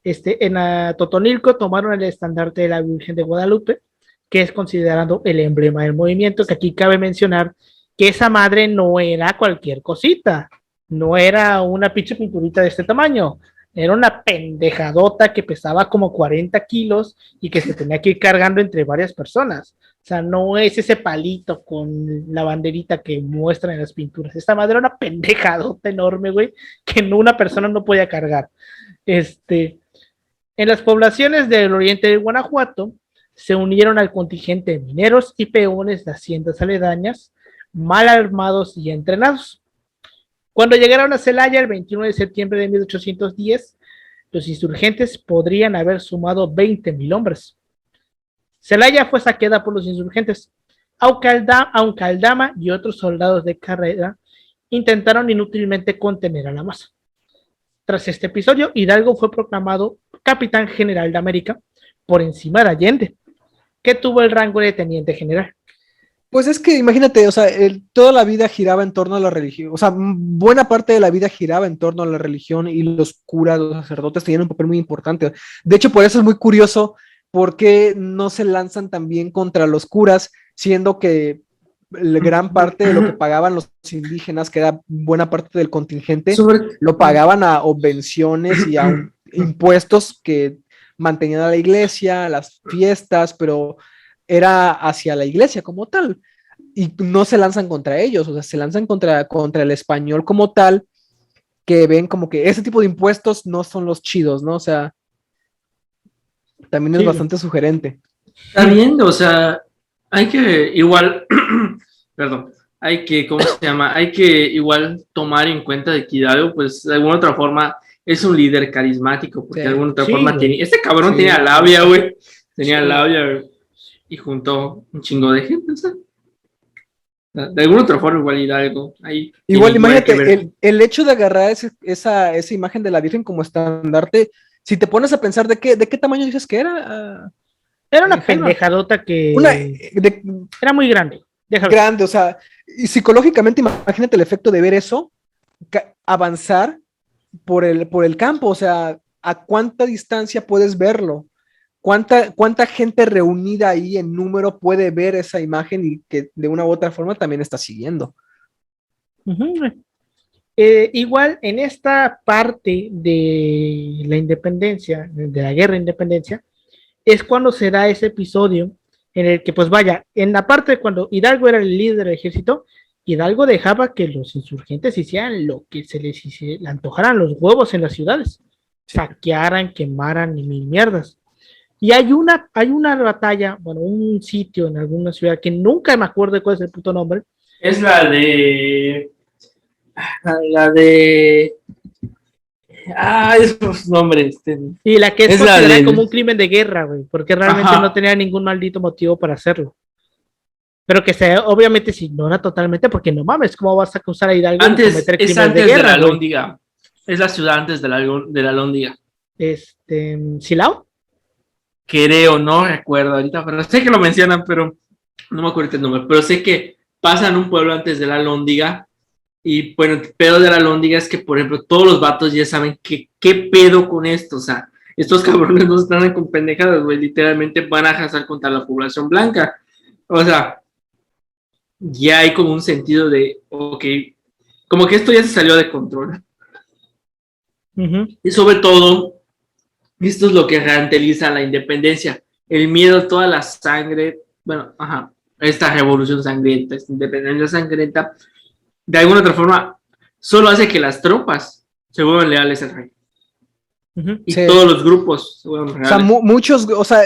En Totonilco tomaron el estandarte de la Virgen de Guadalupe, que es considerado el emblema del movimiento, que aquí cabe mencionar que esa madre no era cualquier cosita, no era una pinche pinturita de este tamaño, era una pendejadota que pesaba como 40 kilos y que se tenía que ir cargando entre varias personas. O sea, no es ese palito con la banderita que muestran en las pinturas. Esta madre era una pendejadota enorme, güey, que una persona no podía cargar. En las poblaciones del oriente de Guanajuato se unieron al contingente de mineros y peones de haciendas aledañas, mal armados y entrenados. Cuando llegaron a Celaya el 21 de septiembre de 1810, los insurgentes podrían haber sumado 20,000 hombres. Celaya fue saqueada por los insurgentes, aunque Aldama y otros soldados de carrera intentaron inútilmente contener a la masa. Tras este episodio, Hidalgo fue proclamado capitán general de América por encima de Allende, que tuvo el rango de teniente general. Pues es que imagínate, o sea, toda la vida giraba en torno a la religión, o sea, buena parte de la vida giraba en torno a la religión y los curas, los sacerdotes tenían un papel muy importante. De hecho, por eso es muy curioso por qué no se lanzan también contra los curas, siendo que gran parte de lo que pagaban los indígenas, que era buena parte del contingente, Sobre- lo pagaban a obvenciones y a impuestos que mantenían a la iglesia, las fiestas, pero era hacia la iglesia como tal. Y no se lanzan contra ellos, o sea, se lanzan contra el español como tal, que ven como que ese tipo de impuestos no son los chidos, ¿no? O sea, también es Sí, güey. bastante sugerente. Está bien, o sea, hay que igual, perdón, hay que, ¿cómo se llama? Hay que igual tomar en cuenta de que Hidalgo, pues de alguna otra forma es un líder carismático, porque de Sí, alguna otra sí, forma güey. tenía, este cabrón sí, tenía labia, güey, tenía Sí, güey. labia, güey, y juntó un chingo de gente, o sea, de alguna otra forma igual Hidalgo, ahí tiene igual, igual que ver. imagínate, el hecho de agarrar esa imagen de la Virgen como estandarte, si te pones a pensar de qué tamaño dices que era, Era una Jaima, pendejadota una que era muy grande. Déjalo. grande, o sea, y psicológicamente imagínate el efecto de ver eso, avanzar por el campo, o sea, ¿a cuánta distancia puedes verlo? ¿Cuánta gente reunida ahí en número puede ver esa imagen y que de una u otra forma también está siguiendo? Ujú, güey. Igual en esta parte de la independencia, de la guerra de independencia, es cuando se da ese episodio en el que, pues vaya, en la parte de cuando Hidalgo era el líder del ejército, Hidalgo dejaba que los insurgentes hicieran lo que le antojaran los huevos en las ciudades, saquearan, quemaran y mil mierdas. Y hay una batalla, bueno, un sitio en alguna ciudad que nunca me acuerdo de cuál es el puto nombre. Es la de, esos nombres, Y la que es es la considerada como del, un crimen de guerra, güey, porque realmente no ajá, tenía ningún maldito motivo para hacerlo. Pero que obviamente se ignora totalmente, porque no mames, ¿cómo vas a acusar a Hidalgo de cometer es crímenes de antes de la guerra, güey? Lóndiga, es la ciudad antes de la Lóndiga. ¿Silao? Creo, no recuerdo ahorita, pero sé que lo mencionan, pero no me acuerdo el nombre, pero sé que pasan un pueblo antes de la Lóndiga y bueno, el pedo de la Lóndiga es que, por ejemplo, todos los vatos ya saben qué pedo con esto, o sea, estos cabrones no están con pendejadas, güey, literalmente van a arrasar contra la población blanca, o sea, ya hay como un sentido de, ok, como que esto ya se salió de control. Uh-huh. Y sobre todo, esto es lo que renteliza la independencia, el miedo, toda la sangre, bueno, ajá, esta revolución sangrienta, esta independencia sangrienta, de alguna otra forma, solo hace que las tropas se vuelvan leales al rey. Uh-huh. Y Sí. todos los grupos se vuelvan O sea, leales. muchos, o sea,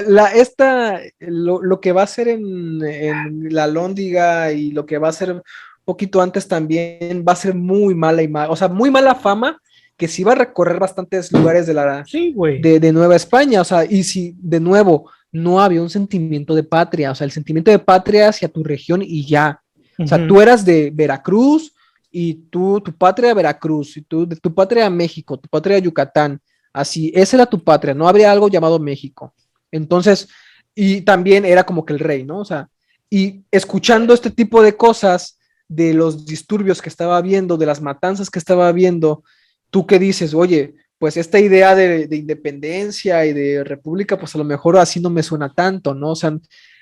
lo que va a hacer en la Lóndiga y lo que va a hacer un poquito antes también va a ser muy mala imagen, o sea, muy mala fama, que sí va a recorrer bastantes lugares Sí, güey. de Nueva España, o sea, y si de nuevo no había un sentimiento de patria, o sea, el sentimiento de patria hacia tu región y ya, o sea, Uh-huh. tú eras de Veracruz y tu patria Veracruz, y de tu patria México, tu patria Yucatán. Así, esa era tu patria, no habría algo llamado México. Entonces, y también era como que el rey, ¿no? O sea, y escuchando este tipo de cosas, de los disturbios que estaba viendo, de las matanzas que estaba viendo, tú qué dices, oye, pues esta idea de independencia y de república, pues a lo mejor así no me suena tanto, ¿no? O sea,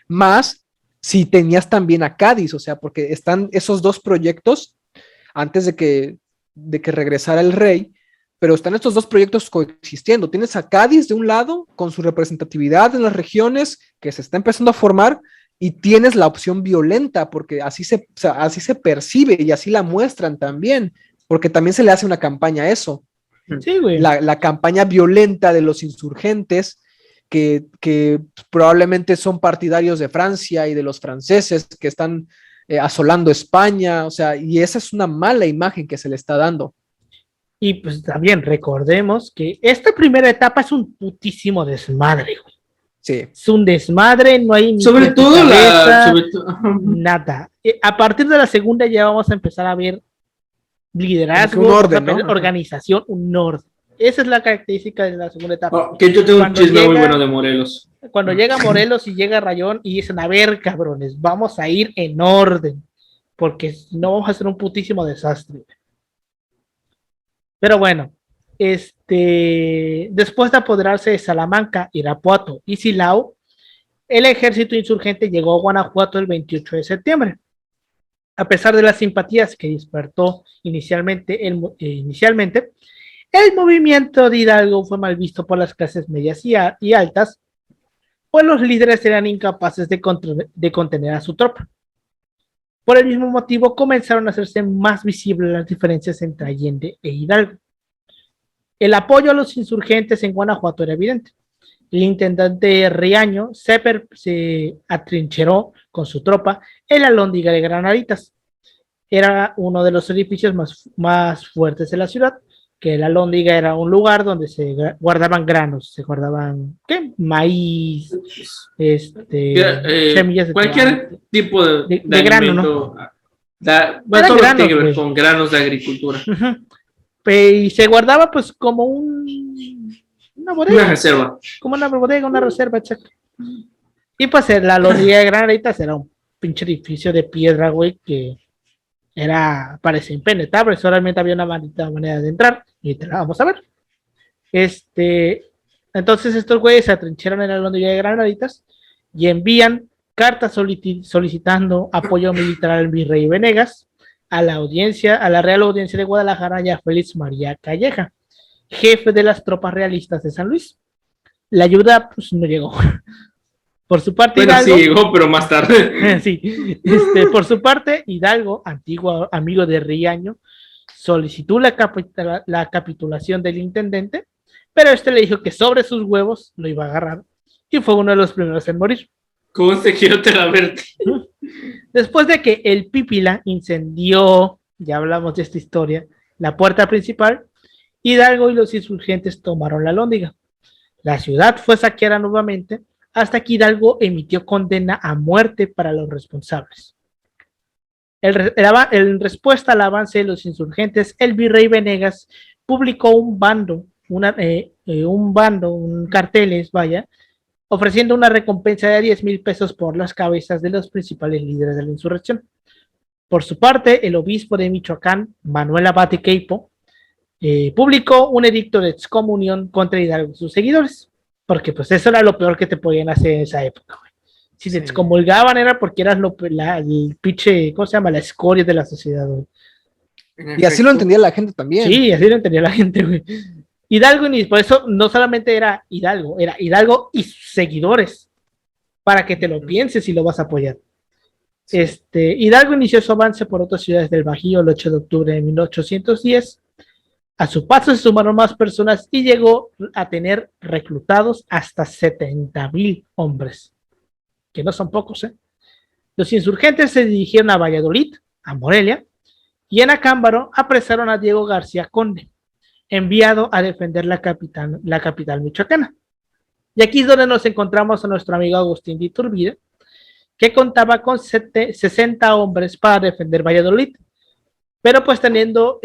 más si tenías también a Cádiz, o sea, porque están esos dos proyectos antes de que regresara el rey, pero están estos dos proyectos coexistiendo. Tienes a Cádiz de un lado, con su representatividad en las regiones que se está empezando a formar, y tienes la opción violenta, porque o sea, así se percibe y así la muestran también, porque también se le hace una campaña a eso, Sí, güey. la campaña violenta de los insurgentes, que probablemente son partidarios de Francia y de los franceses que están asolando España, o sea, y esa es una mala imagen que se le está dando. Y pues también recordemos que esta primera etapa es un putísimo desmadre, güey. Sí. Es un desmadre, no hay ni Sobre pie ni todo cabeza, sobre todo, nada. A partir de la segunda ya vamos a empezar a ver Como que un liderazgo, vamos a orden, ¿no? ver Ajá. organización, un orden. Esa es la característica de la segunda etapa. oh, que yo tengo un Cuando chisme muy bueno llega, de Morelos. cuando llega Morelos y llega Rayón y dicen, a ver, cabrones, vamos a ir en orden, porque no vamos a hacer un putísimo desastre. Pero bueno, después de apoderarse de Salamanca, Irapuato y Silao, el ejército insurgente llegó a Guanajuato el 28 de septiembre. A pesar de las simpatías que despertó inicialmente, el movimiento de Hidalgo fue mal visto por las clases medias y altas, pues los líderes eran incapaces de contener a su tropa. Por el mismo motivo, comenzaron a hacerse más visibles las diferencias entre Allende e Hidalgo. El apoyo a los insurgentes en Guanajuato era evidente. El intendente Riaño se atrincheró con su tropa en la Lóndiga de Granaditas. Era uno de los edificios más fuertes de la ciudad, que la Lóndiga era un lugar donde se guardaban granos, se guardaban, ¿qué? Maíz, semillas de cualquier tipo de grano, alimento, ¿no? todo lo que tiene que ver con granos de agricultura. Y se guardaba pues como una bodega. Una reserva. Como una bodega, una reserva, exacto. Y pues la Lóndiga de Granaditas era un pinche edificio de piedra, güey, que parece impenetrable, solamente había una manera de entrar, y te la vamos a ver. Entonces estos güeyes se atrincheran en la Lóndiga de Granaditas y envían cartas solicitando apoyo militar al virrey Venegas, a la Real Audiencia de Guadalajara y a Félix María Calleja, jefe de las tropas realistas de San Luis. La ayuda pues no llegó. Por su parte, bueno, Hidalgo, sí llegó, pero más tarde. sí, por su parte, Hidalgo, antiguo amigo de Riaño, solicitó la capitulación del intendente, pero este le dijo que sobre sus huevos lo iba a agarrar y fue uno de los primeros en morir. ¿Cómo te quiero te la verte? Después de que el Pípila incendió, ya hablamos de esta historia, la puerta principal, Hidalgo y los insurgentes tomaron la Lóndiga. La ciudad fue saqueada nuevamente hasta que Hidalgo emitió condena a muerte para los responsables. En respuesta al avance de los insurgentes, el virrey Venegas publicó un carteles, ofreciendo una recompensa de 10,000 pesos por las cabezas de los principales líderes de la insurrección. Por su parte, el obispo de Michoacán, Manuel Abate Queipo, publicó un edicto de excomunión contra Hidalgo y sus seguidores, porque pues eso era lo peor que te podían hacer en esa época, güey. Si te excomulgaban era porque eras el pinche, ¿cómo se llama? La escoria de la sociedad, güey. Y así lo entendía la gente también. Sí, así lo entendía la gente, güey. Hidalgo, y por eso no solamente era Hidalgo y sus seguidores, para que te lo pienses y lo vas a apoyar. Sí. Hidalgo inició su avance por otras ciudades del Bajío el 8 de octubre de 1810. A su paso se sumaron más personas y llegó a tener reclutados hasta 70,000 hombres, que no son pocos, ¿eh? Los insurgentes se dirigieron a Valladolid, a Morelia, y en Acámbaro apresaron a Diego García Conde, enviado a defender la capital michoacana. Y aquí es donde nos encontramos a nuestro amigo Agustín de Iturbide, que contaba con 60 hombres para defender Valladolid. Pero pues teniendo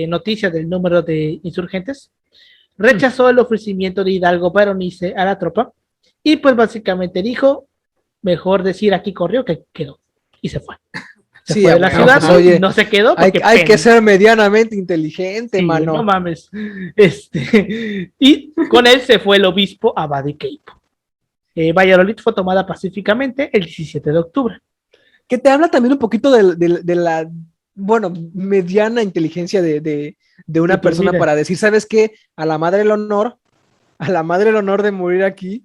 noticias del número de insurgentes, rechazó el ofrecimiento de Hidalgo para unirse a la tropa y pues básicamente dijo, mejor decir aquí corrió que quedó, y se fue. Se fue de la ciudad, pues, oye, no se quedó. Hay que ser medianamente inteligente, sí, mano. No mames. Y con él se fue el obispo Abade Queipo. Valladolid fue tomada pacíficamente el 17 de octubre. Que te habla también un poquito de la, bueno, mediana inteligencia de una persona para decir, ¿sabes qué? A la madre del honor de morir aquí,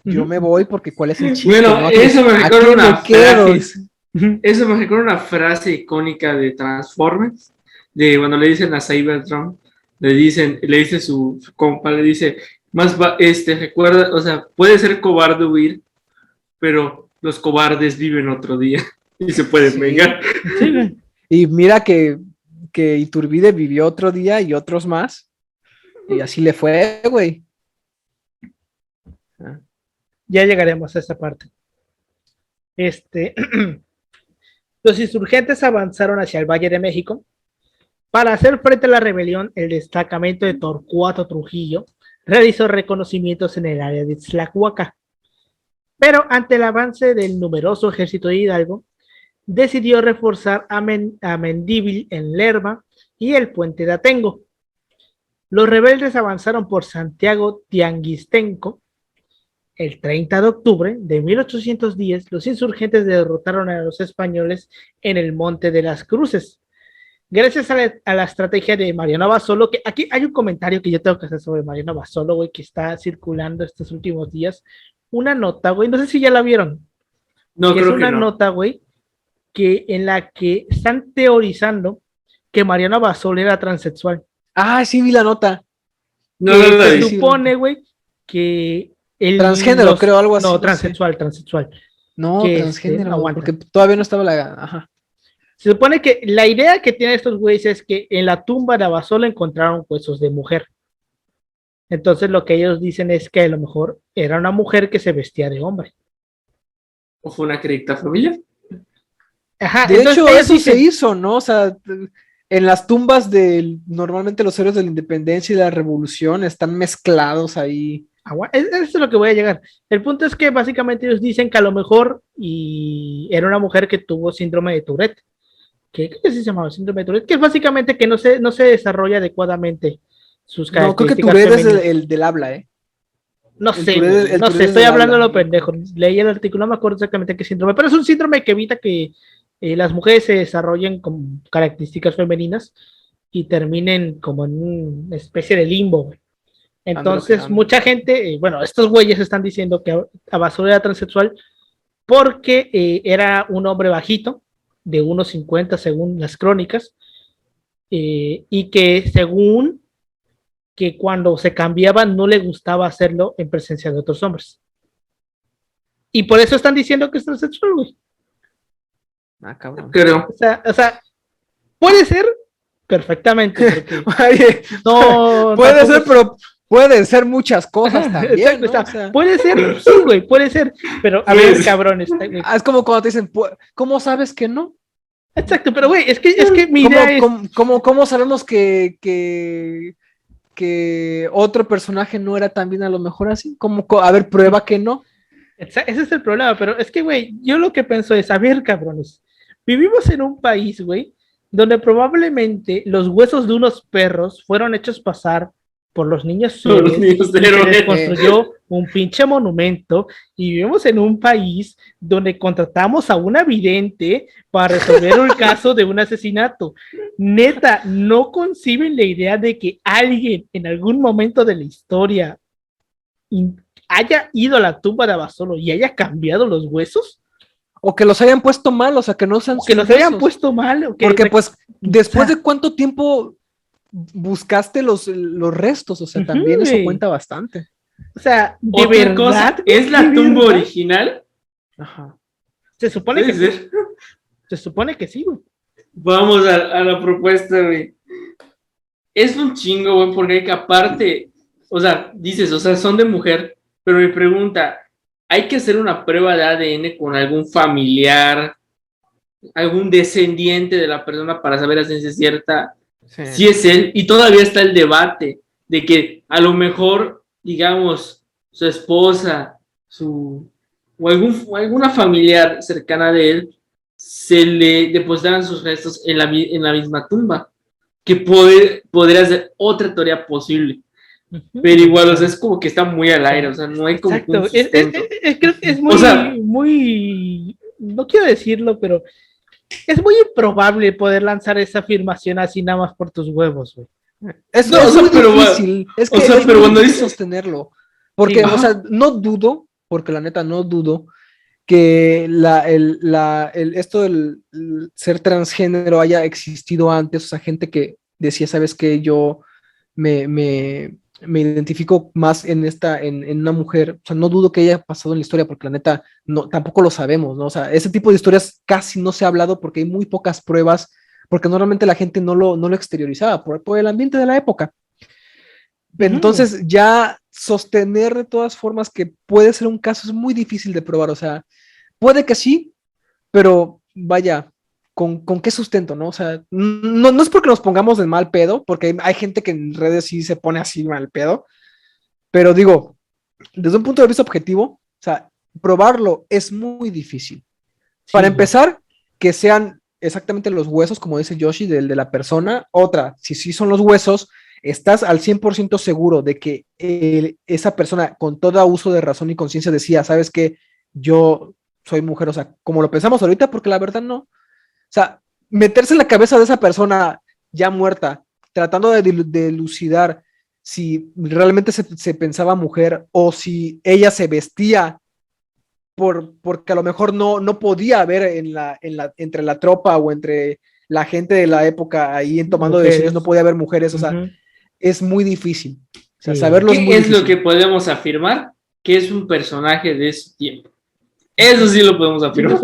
yo me voy porque ¿cuál es el chiste? Bueno, ¿no? eso me recuerda una frase. Eso me recuerda una frase icónica de Transformers, de cuando le dicen a Cybertron, le dice su compa, le dice, recuerda, o sea, puede ser cobarde huir, pero los cobardes viven otro día y se pueden vengar. Sí. Y mira que Iturbide vivió otro día y otros más, y así le fue, güey. Ya llegaremos a esa parte. Los insurgentes avanzaron hacia el Valle de México. Para hacer frente a la rebelión, el destacamento de Torcuato Trujillo realizó reconocimientos en el área de Tlahuaca. Pero ante el avance del numeroso ejército de Hidalgo, decidió reforzar a Mendívil en Lerma y el puente de Atengo. Los rebeldes avanzaron por Santiago Tianguistenco El 30 de octubre de 1810, los insurgentes derrotaron a los españoles en el Monte de las Cruces. Gracias a la estrategia de Mariano Basolo, que aquí hay un comentario que yo tengo que hacer sobre Mariano Basolo, güey, que está circulando estos últimos días. Una nota, güey, no sé si ya la vieron. No, Que es creo una que no. nota, güey, que en la que están teorizando que Mariano Basolo era transexual. Ah, sí, vi la nota. No, Que no la se vi. supone, güey, que Transgénero, creo, algo así. No, No sé. transexual. No, Que transgénero, aguanta. porque todavía no estaba la. Ajá. Se supone que la idea que tienen estos güeyes es que en la tumba de Abasolo encontraron huesos de mujer. Entonces lo que ellos dicen es que a lo mejor era una mujer que se vestía de hombre. ¿O fue una cripta familiar? Ajá, De entonces hecho, ellos eso dicen, se hizo, ¿no? O sea, en las tumbas de normalmente los héroes de la independencia y de la revolución están mezclados ahí. Eso es lo que voy a llegar. El punto es que básicamente ellos dicen que a lo mejor y era una mujer que tuvo síndrome de Tourette. ¿Qué se llamaba síndrome de Tourette? Que es básicamente que no se desarrolla adecuadamente sus No, creo que características Tourette es femeninas. el del habla, ¿eh? No El sé, Tourette, güey, el no sé, Tourette es estoy del hablando de habla. lo pendejo. Leí el artículo, no me acuerdo exactamente qué síndrome, pero es un síndrome que evita que las mujeres se desarrollen con características femeninas y terminen como en una especie de limbo, güey. Entonces, mucha gente, bueno, estos güeyes están diciendo que Abasolo era transexual porque era un hombre bajito, de 1,50 según las crónicas, y que según que cuando se cambiaba no le gustaba hacerlo en presencia de otros hombres. Y por eso están diciendo que es transexual, güey. Ah, cabrón. Creo. O sea, puede ser perfectamente. Oye, No, puede ser, pero pueden ser muchas cosas también, exacto, ¿no? o sea, puede ser, sí, güey, puede ser. Pero a ver, cabrón, es como cuando te dicen, ¿cómo sabes que no? Exacto, pero güey, es que mi idea es. ¿Cómo sabemos que otro personaje no era también a lo mejor así? A ver, prueba que no. Ese es el problema, pero es que, güey, yo lo que pienso es, a ver, cabrones, vivimos en un país, güey, donde probablemente los huesos de unos perros fueron hechos pasar por los niños héroes y se les construyó un pinche monumento, y vivimos en un país donde contratamos a una vidente para resolver el caso de un asesinato. Neta, ¿no conciben la idea de que alguien en algún momento de la historia haya ido a la tumba de Abasolo y haya cambiado los huesos? O que los hayan puesto mal, o sea, que no sean que los hayan puesto mal. Porque pues, después de cuánto tiempo buscaste los restos, o sea, también eso cuenta bastante. O sea, de verdad. Cosa, ¿es la tumba original? Ajá. Se supone que sí. Se supone que sí, güey. Vamos a la propuesta, güey. Es un chingo, güey, porque hay que aparte, o sea, dices, o sea, son de mujer, pero me pregunta, ¿hay que hacer una prueba de ADN con algún familiar, algún descendiente de la persona para saber a ciencia cierta si es él? Y todavía está el debate de que a lo mejor, digamos, su esposa, o alguna familiar cercana de él, se le depositaran sus restos en la misma tumba, que podría ser otra teoría posible. Pero igual, o sea, es como que está muy al aire, o sea, no hay como un sustento. Es muy, o sea, muy, no quiero decirlo, pero es muy improbable poder lanzar esa afirmación así nada más por tus huevos, güey. Es muy difícil, es que es muy difícil sostenerlo, porque, o sea, no dudo, porque la neta no dudo, que esto del ser transgénero haya existido antes, o sea, gente que decía, sabes que yo me identifico más en una mujer, o sea, no dudo que haya pasado en la historia, porque la neta, no, tampoco lo sabemos, ¿no? O sea, ese tipo de historias casi no se ha hablado porque hay muy pocas pruebas, porque normalmente la gente no lo exteriorizaba por el ambiente de la época. Entonces, ya sostener de todas formas que puede ser un caso es muy difícil de probar, o sea, puede que sí, pero vaya, ¿con qué sustento, no? O sea, no es porque nos pongamos de mal pedo, porque hay gente que en redes sí se pone así mal pedo, pero digo, desde un punto de vista objetivo, o sea, probarlo es muy difícil. Sí, para empezar, que sean exactamente los huesos, como dice Yoshi, de la persona. Otra, si sí son los huesos, ¿estás al 100% seguro de que esa persona con todo uso de razón y conciencia decía, sabes que yo soy mujer? O sea, como lo pensamos ahorita, porque la verdad no. O sea, meterse en la cabeza de esa persona ya muerta, tratando de elucidar si realmente se pensaba mujer o si ella se vestía porque a lo mejor no podía haber entre la tropa o entre la gente de la época ahí tomando decisiones, no podía haber mujeres, o sea, es muy difícil. O sea, Sí. saberlo es muy ¿Qué es difícil. lo que podemos afirmar? Que es un personaje de ese tiempo. Eso sí lo podemos afirmar.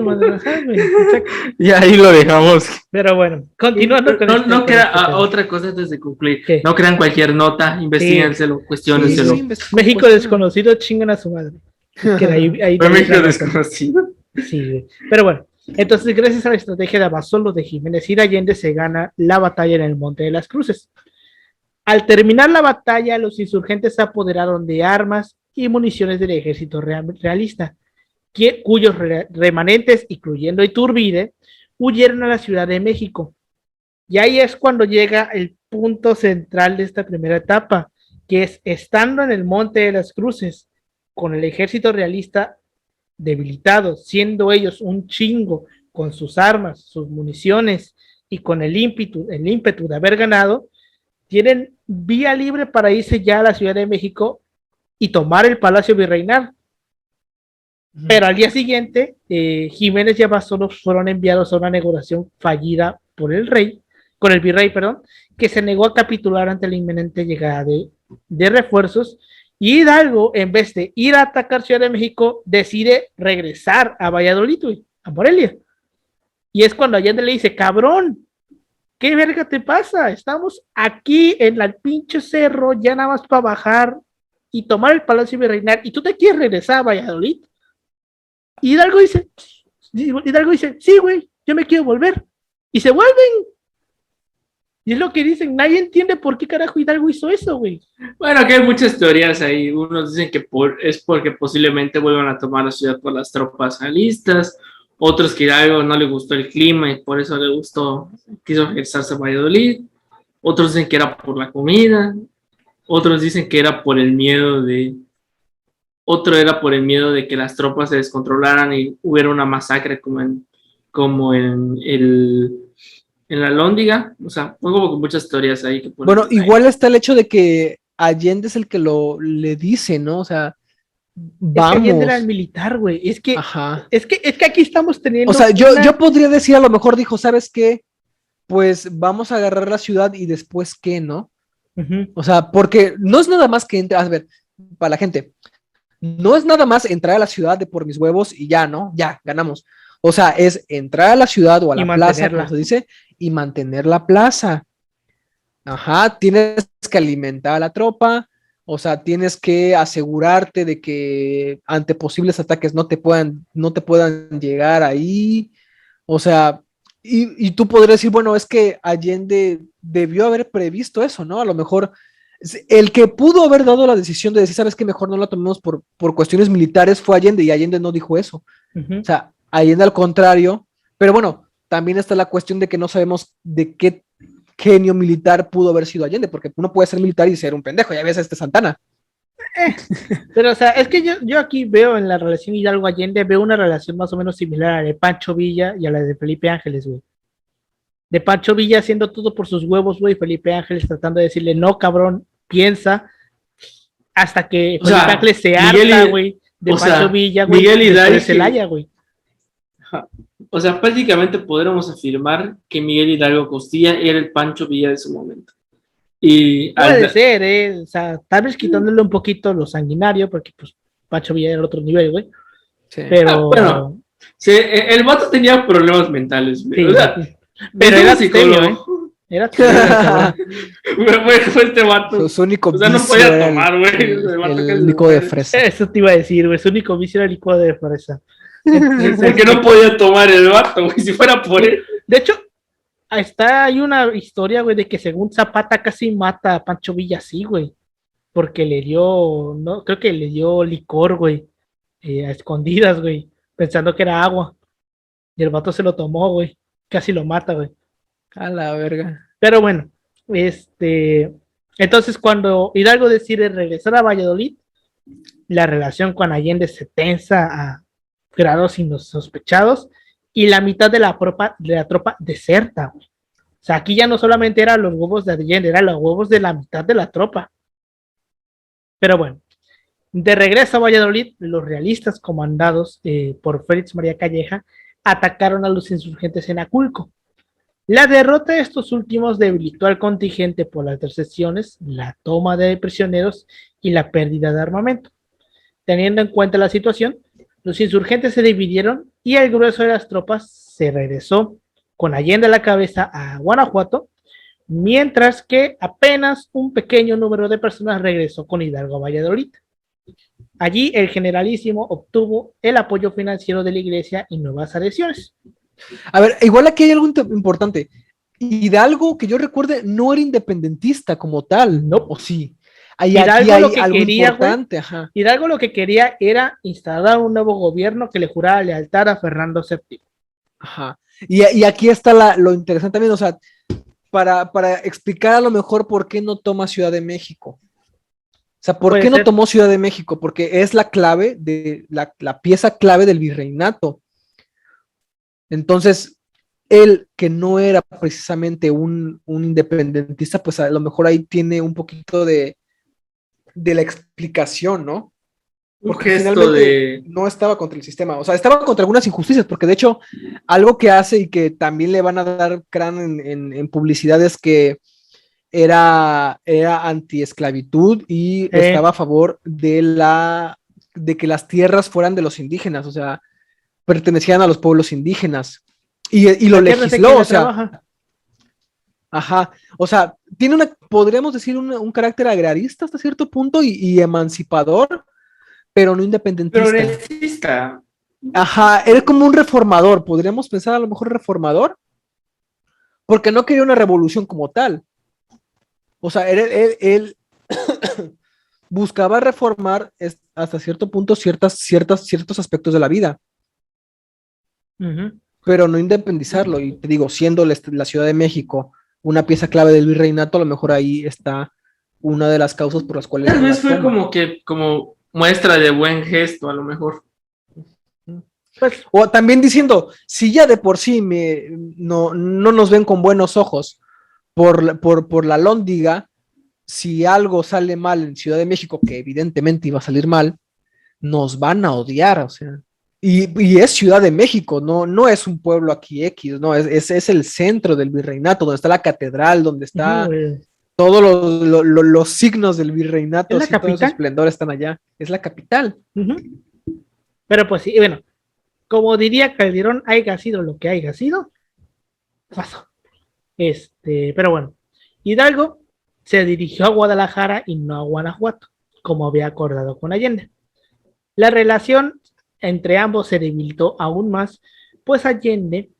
Y ahí lo dejamos. Pero bueno, continuando con No crean otra cosa antes de concluir. ¿Qué? No crean cualquier nota, investíguenselo, cuestiónenselo. México desconocido, chingan a su madre. Que ahí México desconocido. Sí, güey. Pero bueno, entonces gracias a la estrategia de Abasolo de Jiménez y de Allende se gana la batalla en el Monte de las Cruces. Al terminar la batalla, los insurgentes se apoderaron de armas y municiones del ejército realista, cuyos remanentes, incluyendo Iturbide, huyeron a la Ciudad de México. Y ahí es cuando llega el punto central de esta primera etapa, que es estando en el Monte de las Cruces, con el ejército realista debilitado, siendo ellos un chingo con sus armas, sus municiones y con el ímpetu de haber ganado, tienen vía libre para irse ya a la Ciudad de México y tomar el Palacio Virreinal. Pero al día siguiente, Jiménez y Abasolo fueron enviados a una negociación fallida por el rey, con el virrey, perdón, que se negó a capitular ante la inminente llegada de refuerzos. Y Hidalgo, en vez de ir a atacar Ciudad de México, decide regresar a Valladolid, a Morelia. Y es cuando Allende le dice, cabrón, ¿qué verga te pasa? Estamos aquí en el pinche cerro, ya nada más para bajar y tomar el Palacio Virreinal, y tú te quieres regresar a Valladolid. Y Hidalgo dice, sí, güey, yo me quiero volver. Y se vuelven. Y es lo que dicen, nadie entiende por qué carajo Hidalgo hizo eso, güey. Bueno, que hay muchas teorías ahí. Unos dicen que es porque posiblemente vuelvan a tomar la ciudad por las tropas realistas. Otros que Hidalgo no le gustó el clima y por eso quiso regresarse a Valladolid. Otros dicen que era por la comida. Otros dicen que era por el miedo de que las tropas se descontrolaran y hubiera una masacre como en la Lóndiga. O sea, pongo muchas teorías ahí. Bueno, igual está el hecho de que Allende es el que le dice, ¿no? O sea, vamos. Es que Allende era el militar, güey. Es que aquí estamos teniendo. O sea, yo podría decir, a lo mejor dijo, ¿sabes qué? Pues vamos a agarrar la ciudad y después qué, ¿no? O sea, porque no es nada más que entrar, a ver, para la gente, no es nada más entrar a la ciudad de por mis huevos y ya, ¿no? Ya, ganamos. O sea, es entrar a la ciudad o a la plaza, como se dice, y mantener la plaza. Ajá, tienes que alimentar a la tropa, o sea, tienes que asegurarte de que ante posibles ataques no te puedan llegar ahí. O sea, y tú podrías decir, bueno, es que Allende debió haber previsto eso, ¿no? A lo mejor el que pudo haber dado la decisión de decir, ¿sabes qué? Mejor no la tomemos por cuestiones militares fue Allende, y Allende no dijo eso. O sea, Allende al contrario, pero bueno, también está la cuestión de que no sabemos de qué genio militar pudo haber sido Allende, porque uno puede ser militar y ser un pendejo, ya ves a Santana. Pero, o sea, es que yo aquí veo en la relación Hidalgo-Allende, veo una relación más o menos similar a la de Pancho Villa y a la de Felipe Ángeles, güey. De Pancho Villa haciendo todo por sus huevos, güey, Felipe Ángeles tratando de decirle, no, cabrón, piensa, hasta que Felipe Ángeles se harta, güey, de Pancho Villa, güey, Miguel Hidalgo, Celaya, güey. O sea, prácticamente podríamos afirmar que Miguel Hidalgo Costilla era el Pancho Villa de su momento. Y puede ser, o sea, tal vez quitándole un poquito lo sanguinario, porque pues Pancho Villa era otro nivel, güey. Sí. Pero bueno, sí, el vato tenía problemas mentales, güey. Sí, o sea, pero era psicólogo, Era fue este vato. Su único vicio, no podía tomar, güey. El licuado de fresa. Eso te iba a decir, güey. Su único vicio era el licuado de fresa. Porque no podía tomar el vato, güey. Si fuera por él. De hecho, hay una historia, güey, de que según Zapata casi mata a Pancho Villa así, güey. Porque le dio, no, creo que le dio licor, güey. A escondidas, güey. Pensando que era agua. Y el vato se lo tomó, güey. Casi lo mata, güey. A la verga. Pero bueno, Entonces, cuando Hidalgo decide regresar a Valladolid, la relación con Allende se tensa a grados insospechados y la mitad de la tropa deserta, güey. O sea, aquí ya no solamente eran los huevos de Allende, eran los huevos de la mitad de la tropa. Pero bueno, de regreso a Valladolid, los realistas comandados por Félix María Calleja atacaron a los insurgentes en Aculco. La derrota de estos últimos debilitó al contingente por las deserciones, la toma de prisioneros y la pérdida de armamento. Teniendo en cuenta la situación, los insurgentes se dividieron y el grueso de las tropas se regresó con Allende a la cabeza a Guanajuato, mientras que apenas un pequeño número de personas regresó con Hidalgo a Valladolid. Allí el generalísimo obtuvo el apoyo financiero de la iglesia y nuevas adhesiones. A ver, igual aquí hay algo importante. Hidalgo, que yo recuerde, no era independentista como tal, ¿no? ¿O sí? Hidalgo lo que quería, importante, ajá. Hidalgo lo que quería era instalar un nuevo gobierno que le jurara lealtad a Fernando VII. Ajá. Y aquí está lo interesante también, o sea, para explicar a lo mejor por qué no toma Ciudad de México. O sea, ¿por qué no tomó Ciudad de México? Porque es la clave de la pieza clave del virreinato. Entonces, él, que no era precisamente un independentista, pues a lo mejor ahí tiene un poquito de la explicación, ¿no? Porque finalmente no estaba contra el sistema, o sea, estaba contra algunas injusticias, porque de hecho, algo que hace y que también le van a dar crán en publicidad es que era anti-esclavitud y estaba a favor de que las tierras fueran de los indígenas, o sea, pertenecían a los pueblos indígenas. Y lo legisló, o sea. Trabaja. Ajá, o sea, tiene podríamos decir, un carácter agrarista hasta cierto punto y emancipador, pero no independentista. Progresista. Ajá, era como un reformador, podríamos pensar a lo mejor reformador, porque no quería una revolución como tal. O sea, él buscaba reformar hasta cierto punto ciertos aspectos de la vida. Pero no independizarlo, y te digo, siendo la Ciudad de México una pieza clave del virreinato, a lo mejor ahí está una de las causas por las cuales... Tal vez fue como muestra de buen gesto, a lo mejor. Pues, o también diciendo, si ya de por sí no nos ven con buenos ojos por la lóndiga, si algo sale mal en Ciudad de México, que evidentemente iba a salir mal, nos van a odiar, o sea... Y es Ciudad de México, no es un pueblo aquí X, no, es el centro del virreinato, donde está la catedral, donde está todos los signos del virreinato, ¿Es la capital? Todo su esplendor están allá, es la capital. Pero pues sí, bueno, como diría Calderón, haya sido lo que haya sido, pasó. Pero bueno, Hidalgo se dirigió a Guadalajara y no a Guanajuato, como había acordado con Allende. La relación entre ambos se debilitó aún más, pues Allende,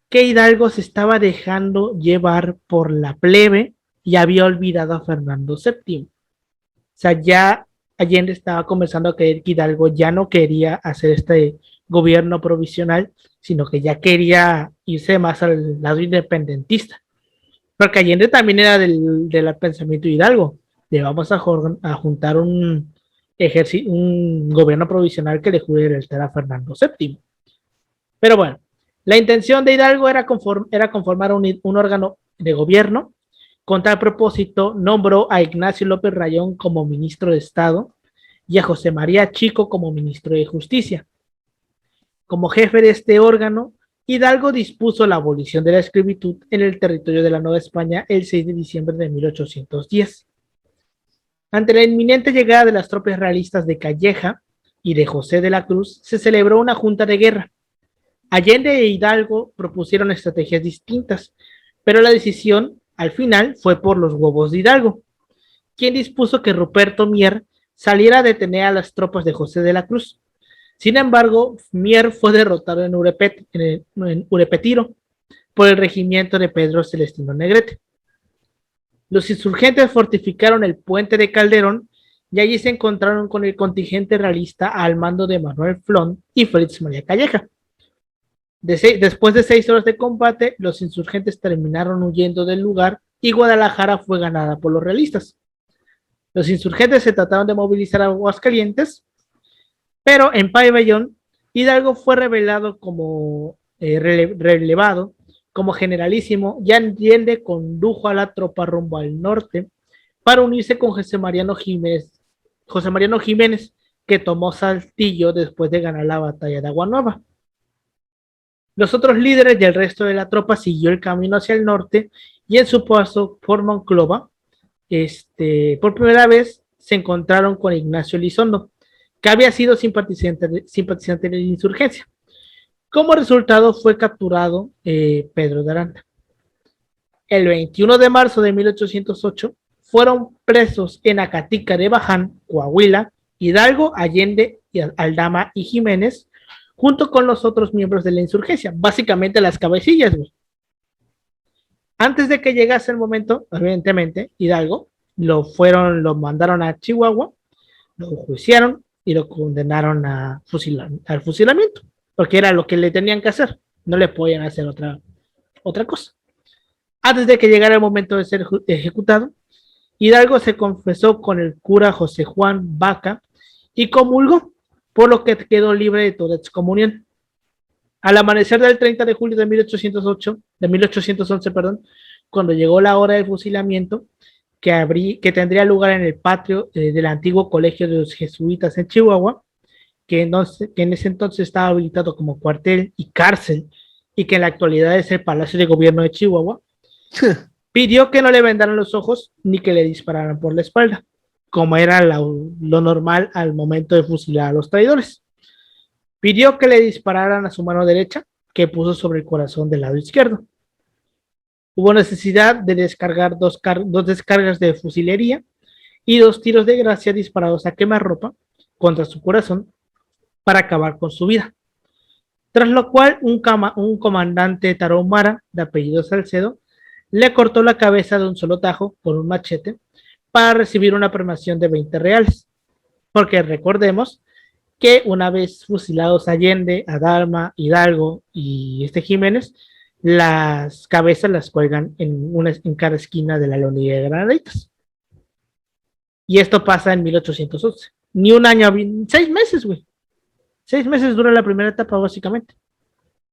que Hidalgo se estaba dejando llevar por la plebe y había olvidado a Fernando VII. O sea, ya Allende estaba comenzando a creer que Hidalgo ya no quería hacer este gobierno provisional, sino que ya quería irse más al lado independentista. Porque Allende también era del pensamiento de Hidalgo, de vamos a juntar un gobierno provisional que le jure lealtad a Fernando VII. Pero bueno, la intención de Hidalgo era conformar un órgano de gobierno. Con tal propósito, nombró a Ignacio López Rayón como ministro de Estado y a José María Chico como ministro de Justicia. Como jefe de este órgano, Hidalgo dispuso la abolición de la esclavitud en el territorio de la Nueva España el 6 de diciembre de 1810. Ante la inminente llegada de las tropas realistas de Calleja y de José de la Cruz, se celebró una junta de guerra. Allende e Hidalgo propusieron estrategias distintas, pero la decisión, al final, fue por los huevos de Hidalgo, quien dispuso que Ruperto Mier saliera a detener a las tropas de José de la Cruz. Sin embargo, Mier fue derrotado en Urepetiro por el regimiento de Pedro Celestino Negrete. Los insurgentes fortificaron el puente de Calderón y allí se encontraron con el contingente realista al mando de Manuel Flón y Félix María Calleja. Después de 6 horas de combate, los insurgentes terminaron huyendo del lugar y Guadalajara fue ganada por los realistas. Los insurgentes se trataron de movilizar a Aguascalientes, pero en Pabellón, Hidalgo fue revelado como relevado como generalísimo y Allende condujo a la tropa rumbo al norte para unirse con José Mariano Jiménez, que tomó Saltillo después de ganar la batalla de Agua Nueva. Los otros líderes y el resto de la tropa siguió el camino hacia el norte y en su paso por Monclova, por primera vez se encontraron con Ignacio Elizondo, que había sido simpatizante de la insurgencia. Como resultado fue capturado Pedro de Aranda. El 21 de marzo de 1808 fueron presos en Acatica de Baján, Coahuila, Hidalgo, Allende, Aldama y Jiménez, junto con los otros miembros de la insurgencia, básicamente las cabecillas, güey. Antes de que llegase el momento, evidentemente, Hidalgo lo mandaron a Chihuahua, lo juiciaron y lo condenaron al fusilamiento, porque era lo que le tenían que hacer, no le podían hacer otra cosa. Antes de que llegara el momento de ser ejecutado, Hidalgo se confesó con el cura José Juan Vaca y comulgó, por lo que quedó libre de toda excomunión. Al amanecer del 30 de julio de 1811, cuando llegó la hora del fusilamiento, que tendría lugar en el patio del antiguo colegio de los jesuitas en Chihuahua, que en ese entonces estaba habilitado como cuartel y cárcel, y que en la actualidad es el Palacio de Gobierno de Chihuahua, pidió que no le vendaran los ojos ni que le dispararan por la espalda, como era lo normal al momento de fusilar a los traidores. Pidió que le dispararan a su mano derecha, que puso sobre el corazón del lado izquierdo. Hubo necesidad de descargar dos descargas de fusilería y 2 tiros de gracia disparados a quemarropa contra su corazón para acabar con su vida. Tras lo cual, un comandante tarahumara de apellido Salcedo le cortó la cabeza de un solo tajo con un machete para recibir una premiación de 20 reales. Porque recordemos que una vez fusilados Allende, Adalma, Hidalgo y Jiménez, las cabezas las cuelgan en cada esquina de la Leonida de Granaditas. Y esto pasa en 1811. Ni un año, 6 meses, güey. 6 meses dura la primera etapa, básicamente.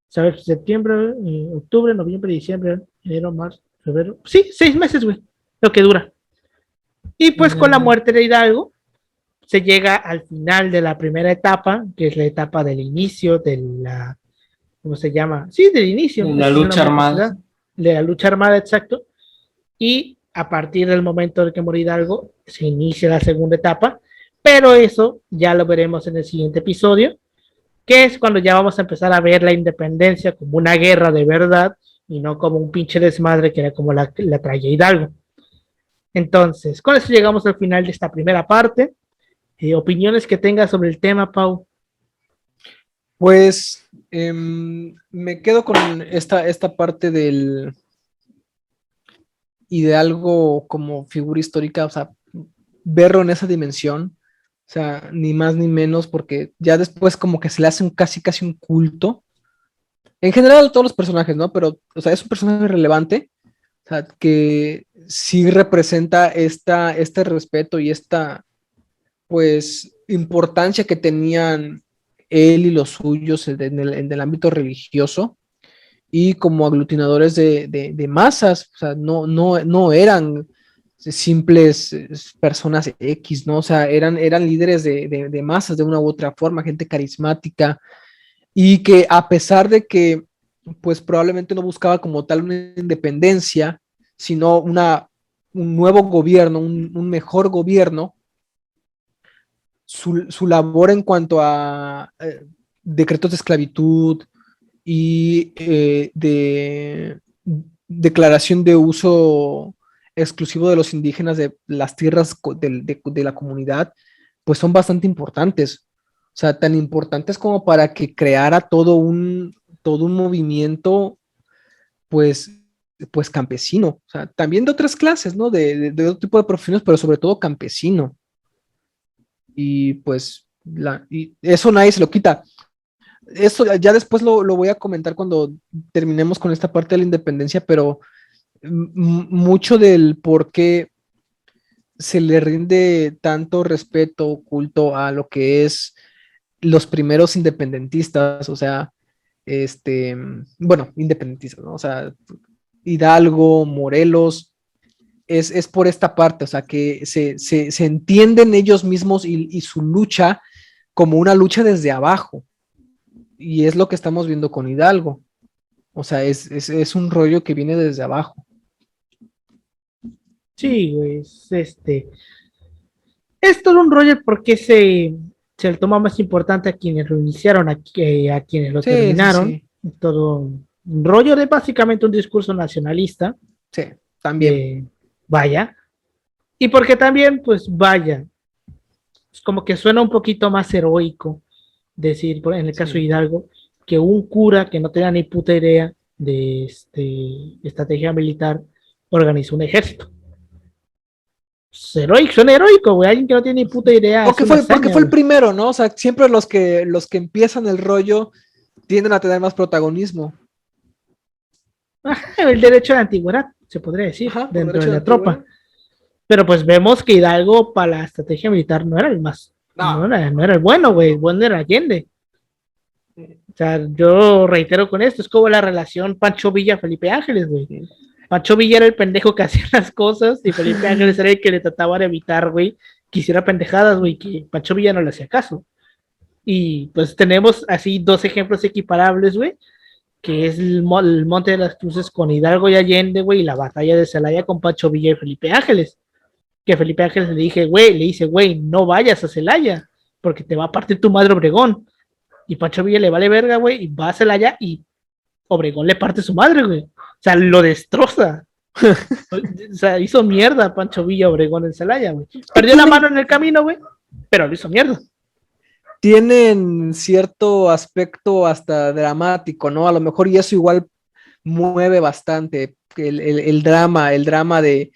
¿Sabes? Septiembre, octubre, noviembre, diciembre, enero, marzo, febrero. Sí, 6 meses, güey. Lo que dura. Y pues con la muerte de Hidalgo, se llega al final de la primera etapa, que es la etapa del inicio de la, ¿cómo se llama? Sí, del inicio. De la lucha armada. De la lucha armada, exacto. Y a partir del momento en que muere Hidalgo, se inicia la segunda etapa, pero eso ya lo veremos en el siguiente episodio, que es cuando ya vamos a empezar a ver la independencia como una guerra de verdad y no como un pinche desmadre que era como la traía Hidalgo. Entonces, con eso llegamos al final de esta primera parte. Opiniones que tengas sobre el tema, Pau. Pues me quedo con esta parte del Hidalgo como figura histórica, o sea, verlo en esa dimensión, o sea, ni más ni menos, porque ya después como que se le hace casi un culto. En general todos los personajes, ¿no? Pero, o sea, es un personaje relevante, o sea, que sí representa este respeto y esta, pues, importancia que tenían él y los suyos en el ámbito religioso y como aglutinadores de masas, o sea, no eran simples personas X, ¿no? O sea, eran líderes de masas de una u otra forma, gente carismática y que a pesar de que pues probablemente no buscaba como tal una independencia, sino un nuevo gobierno, un mejor gobierno, su labor en cuanto a decretos de esclavitud y de declaración de uso exclusivo de los indígenas de las tierras de la comunidad, pues son bastante importantes. O sea, tan importantes como para que creara todo un movimiento, pues campesino. O sea, también de otras clases, ¿no? De otro tipo de profesiones, pero sobre todo campesino. Y pues y eso nadie se lo quita. Eso ya después lo voy a comentar cuando terminemos con esta parte de la independencia, pero mucho del por qué se le rinde tanto respeto, culto a lo que es los primeros independentistas, o sea, bueno, independentistas, ¿no? O sea, Hidalgo, Morelos, es por esta parte, o sea, que se entienden ellos mismos y su lucha como una lucha desde abajo, y es lo que estamos viendo con Hidalgo, o sea, es un rollo que viene desde abajo. Sí, güey, es todo un rollo porque se le toma más importante a quienes lo iniciaron a quienes lo Sí, sí, terminaron. sí, Todo un rollo de básicamente un discurso nacionalista sí, también. de vaya. Y porque también, pues vaya, es como que suena un poquito más heroico decir, en el caso de Sí. Hidalgo, que un cura que no tenía ni puta idea de estrategia militar organizó un ejército. Es heroico, suena heroico, güey. Alguien que no tiene ni puta idea hace una Porque hazaña, fue el güey. primero, ¿no? O sea, siempre los que empiezan el rollo tienden a tener más protagonismo. El derecho a la antigüedad, se podría decir, Ajá, por dentro de derecho de la tropa. antigüedad. Pero pues vemos que Hidalgo para la estrategia militar no era el más, No. no era el bueno, güey. El bueno era Allende. O sea, yo reitero con esto, es como la relación Pancho Villa-Felipe Ángeles, güey. Sí. Pancho Villa era el pendejo que hacía las cosas y Felipe Ángeles era el que le trataba de evitar, güey, que hiciera pendejadas, güey, que Pancho Villa no le hacía caso. Y pues tenemos así dos ejemplos equiparables, güey, que es el Monte de las Cruces con Hidalgo y Allende, güey, y la batalla de Celaya con Pancho Villa y Felipe Ángeles. Que Felipe Ángeles le dice, güey, no vayas a Celaya, porque te va a partir tu madre Obregón. Y Pancho Villa le vale verga, güey, y va a Celaya y Obregón le parte su madre, güey. O sea, lo destroza. O sea, hizo mierda Pancho Villa Obregón en Celaya, güey. Que Perdió la mano en el camino, güey, pero lo hizo mierda. tienen cierto aspecto hasta dramático, ¿no? A lo mejor y eso igual mueve bastante el drama de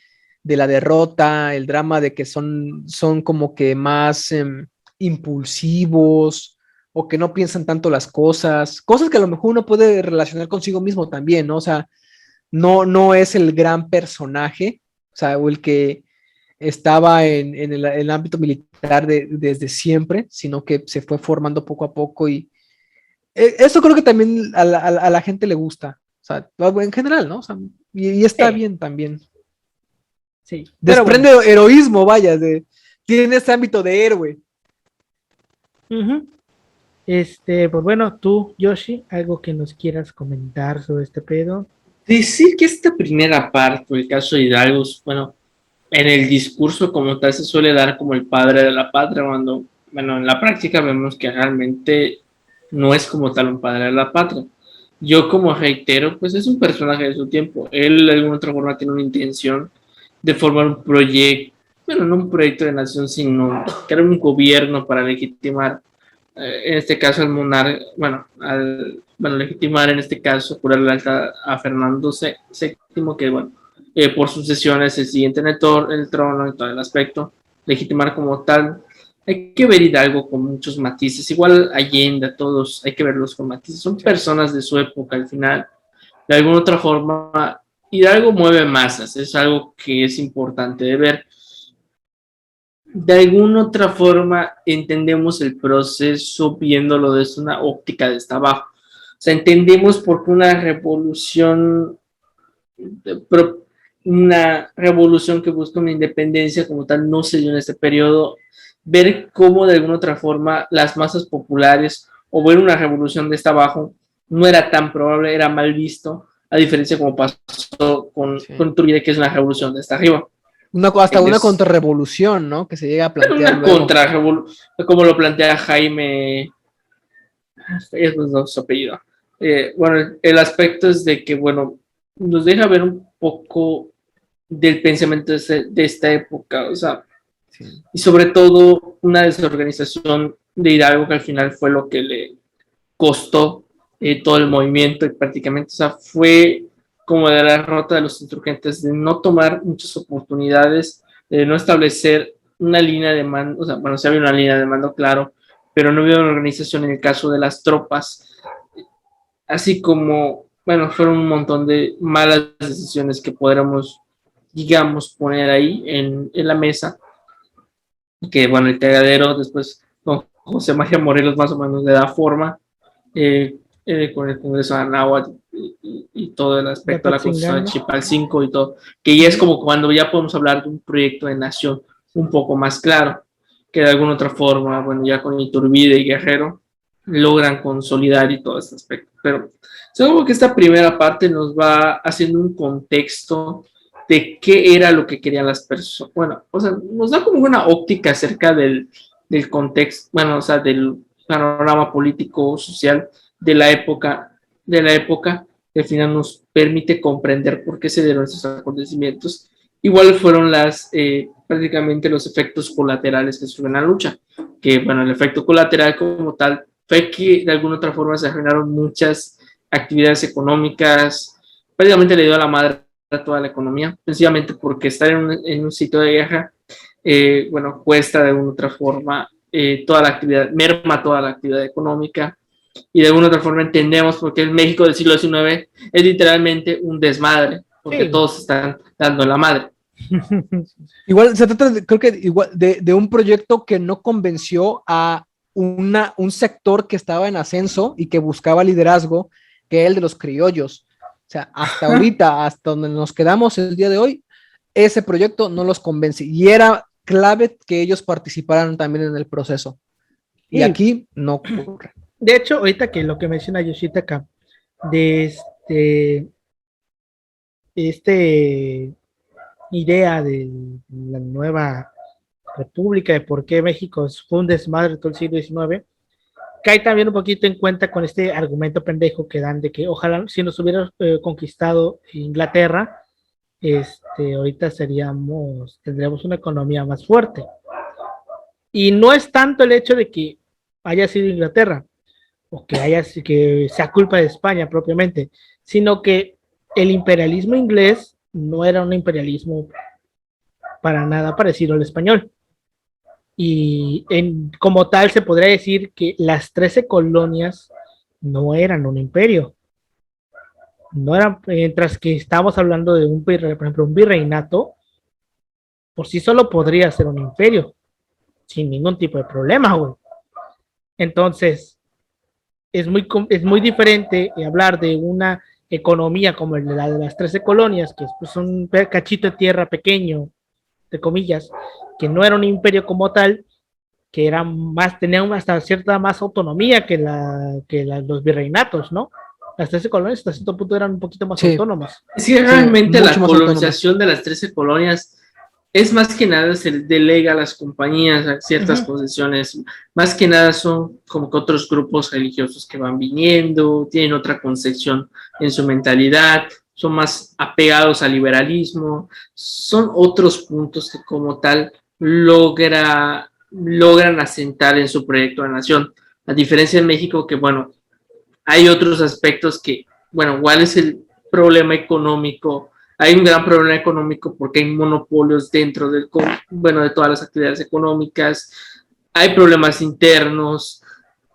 la derrota, el drama de que son como que más impulsivos o que no piensan tanto las cosas que a lo mejor uno puede relacionar consigo mismo también, ¿no? O sea, no es el gran personaje, o sea, o el que estaba en el ámbito militar desde siempre, sino que se fue formando poco a poco y eso creo que también a la gente le gusta, o sea, en general, ¿no? O sea, y está Sí, bien también. sí. Pero bueno, Desprende heroísmo, vaya, tiene ese ámbito de héroe. uh-huh. Pues bueno, tú, Yoshi, algo que nos quieras comentar sobre este pedo. Decir que esta primera parte, el caso de Hidalgo, bueno, en el discurso como tal se suele dar como el padre de la patria, cuando, bueno, en la práctica vemos que realmente no es como tal un padre de la patria. Yo como reitero, pues es un personaje de su tiempo. Él de alguna otra forma tiene una intención de formar un proyecto, bueno, no un proyecto de nación, sino crear un gobierno para legitimar, en este caso, al monarca, bueno, legitimar en este caso, curar la lealtad a Fernando VII, que bueno, por sucesiones el siguiente en el trono, en todo el aspecto, legitimar como tal. Hay que ver Hidalgo con muchos matices, igual Allende, a todos hay que verlos con matices, son personas de su época al final, de alguna otra forma, Hidalgo mueve masas, es algo que es importante de ver. De alguna otra forma entendemos el proceso viéndolo desde una óptica desde abajo. O sea, entendemos por qué una revolución que busca una independencia como tal no se dio en este periodo, ver cómo de alguna otra forma las masas populares o ver una revolución de esta abajo no era tan probable, era mal visto, a diferencia como pasó con Sí. Iturbide, que es una revolución de esta arriba. Hasta una contrarrevolución, ¿no? Que se llega a plantear Una luego. como lo plantea Jaime, es su apellido. Bueno, el aspecto es de que, bueno, nos deja ver un poco del pensamiento de esta época, o sea, Sí. y sobre todo una desorganización de Hidalgo que al final fue lo que le costó todo el movimiento y prácticamente, o sea, fue como de la derrota de los insurgentes, de no tomar muchas oportunidades, de no establecer una línea de mando, o sea, bueno, sí había una línea de mando, claro, pero no había una organización en el caso de las tropas, así como, bueno, fueron un montón de malas decisiones que podríamos digamos, poner ahí en la mesa, que bueno, el cagadero después con José María Morelos más o menos le da forma, con el Congreso de Anáhuac y todo el aspecto de la Constitución de Chipalcinco y todo, que ya es como cuando ya podemos hablar de un proyecto de nación un poco más claro, que de alguna otra forma, bueno, ya con Iturbide y Guerrero logran consolidar y todo este aspecto. Pero seguro que esta primera parte nos va haciendo un contexto de qué era lo que querían las personas. Bueno, o sea, nos da como una óptica acerca del contexto, bueno, o sea, del panorama político, social de la época, que al final nos permite comprender por qué se dieron esos acontecimientos. Igual fueron prácticamente los efectos colaterales que sufrió en la lucha, que bueno, el efecto colateral como tal fue que de alguna otra forma se generaron muchas actividades económicas, prácticamente le dio a la madre a toda la economía, sencillamente porque estar en un sitio de guerra, bueno, cuesta de alguna otra forma toda la actividad, merma toda la actividad económica, y de alguna otra forma entendemos por qué el México del siglo XIX es literalmente un desmadre, porque todos están dando la madre. Igual se trata, creo que igual de un proyecto que no convenció a un sector que estaba en ascenso y que buscaba liderazgo, que es el de los criollos. O sea, hasta ahorita, hasta donde nos quedamos el día de hoy, ese proyecto no los convence y era clave que ellos participaran también en el proceso. Y aquí no ocurre. De hecho, ahorita que lo que menciona Yoshitaka, de idea de la nueva república, de por qué México fue un desmadre todo el siglo XIX, cae también un poquito en cuenta con este argumento pendejo que dan de que ojalá si nos hubiera conquistado Inglaterra, ahorita tendríamos una economía más fuerte. Y no es tanto el hecho de que haya sido Inglaterra, o que sea culpa de España propiamente, sino que el imperialismo inglés no era un imperialismo para nada parecido al español. Y como tal se podría decir que las 13 colonias no eran un imperio. No eran, mientras que estamos hablando de por ejemplo, un virreinato, por sí solo podría ser un imperio, sin ningún tipo de problema, güey. Entonces, es muy diferente hablar de una economía como la de las 13 colonias, que es pues, un cachito de tierra pequeño, de comillas, que no era un imperio como tal, que tenían hasta cierta más autonomía que los virreinatos, ¿no? Las 13 colonias hasta cierto punto eran un poquito más autónomas. Sí, realmente la colonización de las 13 colonias es más que nada se delega a las compañías a ciertas posesiones, más que nada son como que otros grupos religiosos que van viniendo, tienen otra concepción en su mentalidad, son más apegados al liberalismo, son otros puntos que como tal logran asentar en su proyecto de nación, a diferencia de México que bueno, hay otros aspectos que, bueno, ¿cuál es el problema económico? Hay un gran problema económico porque hay monopolios dentro de todas las actividades económicas, hay problemas internos,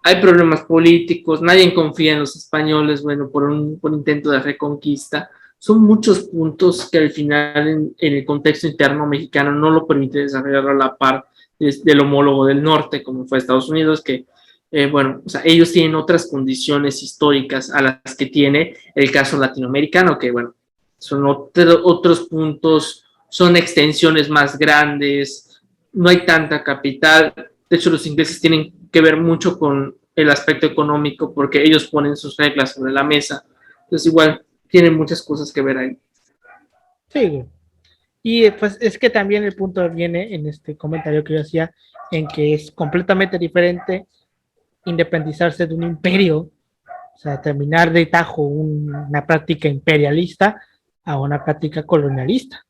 hay problemas políticos, nadie confía en los españoles, bueno, por intento de reconquista. Son muchos puntos que al final en el contexto interno mexicano no lo permite desarrollar a la par del homólogo del norte, como fue Estados Unidos, que o sea, ellos tienen otras condiciones históricas a las que tiene el caso latinoamericano, que bueno, son otros puntos, son extensiones más grandes, no hay tanta capital. De hecho, los ingleses tienen que ver mucho con el aspecto económico porque ellos ponen sus reglas sobre la mesa. Entonces, igual, tienen muchas cosas que ver ahí. Sí, y pues es que también el punto viene en este comentario que yo hacía, en que es completamente diferente independizarse de un imperio, o sea, terminar de tajo una práctica imperialista a una práctica colonialista.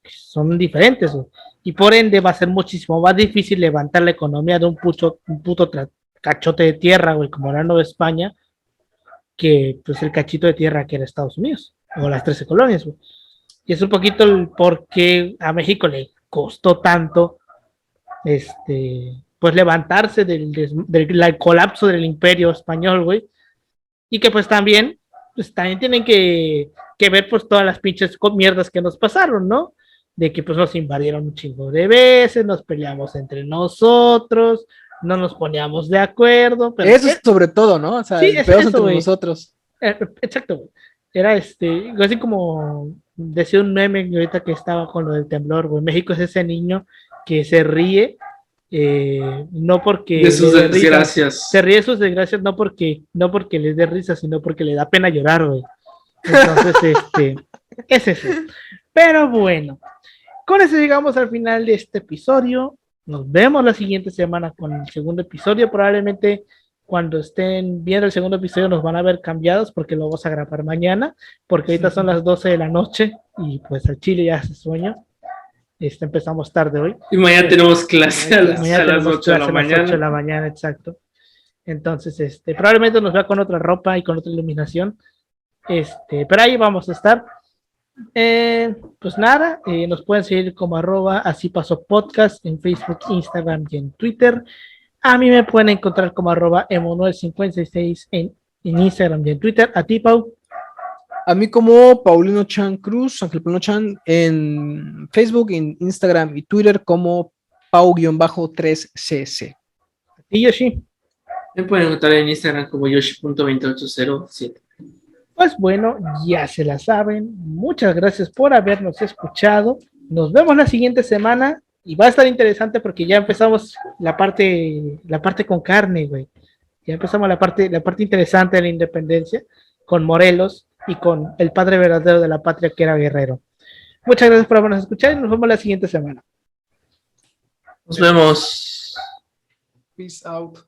Son diferentes, güey. Y por ende va a ser muchísimo más difícil levantar la economía de un puto cachote de tierra, güey, como era Nueva España, que pues el cachito de tierra que era Estados Unidos, o las 13 colonias, güey. Y es un poquito el por qué a México le costó tanto pues levantarse del colapso del imperio español, güey, y que pues también tienen que ver pues todas las pinches mierdas que nos pasaron, ¿no? de que pues nos invadieron un chingo de veces, nos peleamos entre nosotros, no nos poníamos de acuerdo. Pero eso es sobre todo, ¿no? O sea, sí, el es peor eso, entre güey. nosotros. Exacto, güey. Era así como decía un meme ahorita que estaba con lo del temblor, güey. México es ese niño que se ríe, no porque De sus le dé risa, desgracias. se ríe de sus desgracias no porque les dé risa, sino porque le da pena llorar, güey. Entonces, es eso. Pero bueno, con eso llegamos al final de este episodio. Nos vemos la siguiente semana con el segundo episodio. Probablemente cuando estén viendo el segundo episodio nos van a ver cambiados porque lo vamos a grabar mañana, porque ahorita son las 12 de la noche y pues al Chile ya hace sueño. Empezamos tarde hoy. Y mañana tenemos clase a las, Mañana a las tenemos 8 de clase la a las 8 de mañana. la mañana, exacto. Entonces, probablemente nos vea con otra ropa y con otra iluminación. Pero ahí vamos a estar. Pues nada, nos pueden seguir como @así pasó podcast en Facebook, Instagram y en Twitter. A mí me pueden encontrar como @emanuel566 en Instagram y en Twitter. A ti, Pau. A mí como Paulino Chan Cruz, Ángel Paulino Chan, en Facebook, en Instagram y Twitter como Pau-3cc. A ti, Yoshi. Me pueden encontrar en Instagram como yoshi.28007. Pues bueno, ya se la saben. Muchas gracias por habernos escuchado. Nos vemos la siguiente semana y va a estar interesante porque ya empezamos la parte con carne, güey. Ya empezamos la parte interesante de la independencia con Morelos y con el padre verdadero de la patria que era Guerrero. Muchas gracias por habernos escuchado y nos vemos la siguiente semana. Nos vemos. Peace out.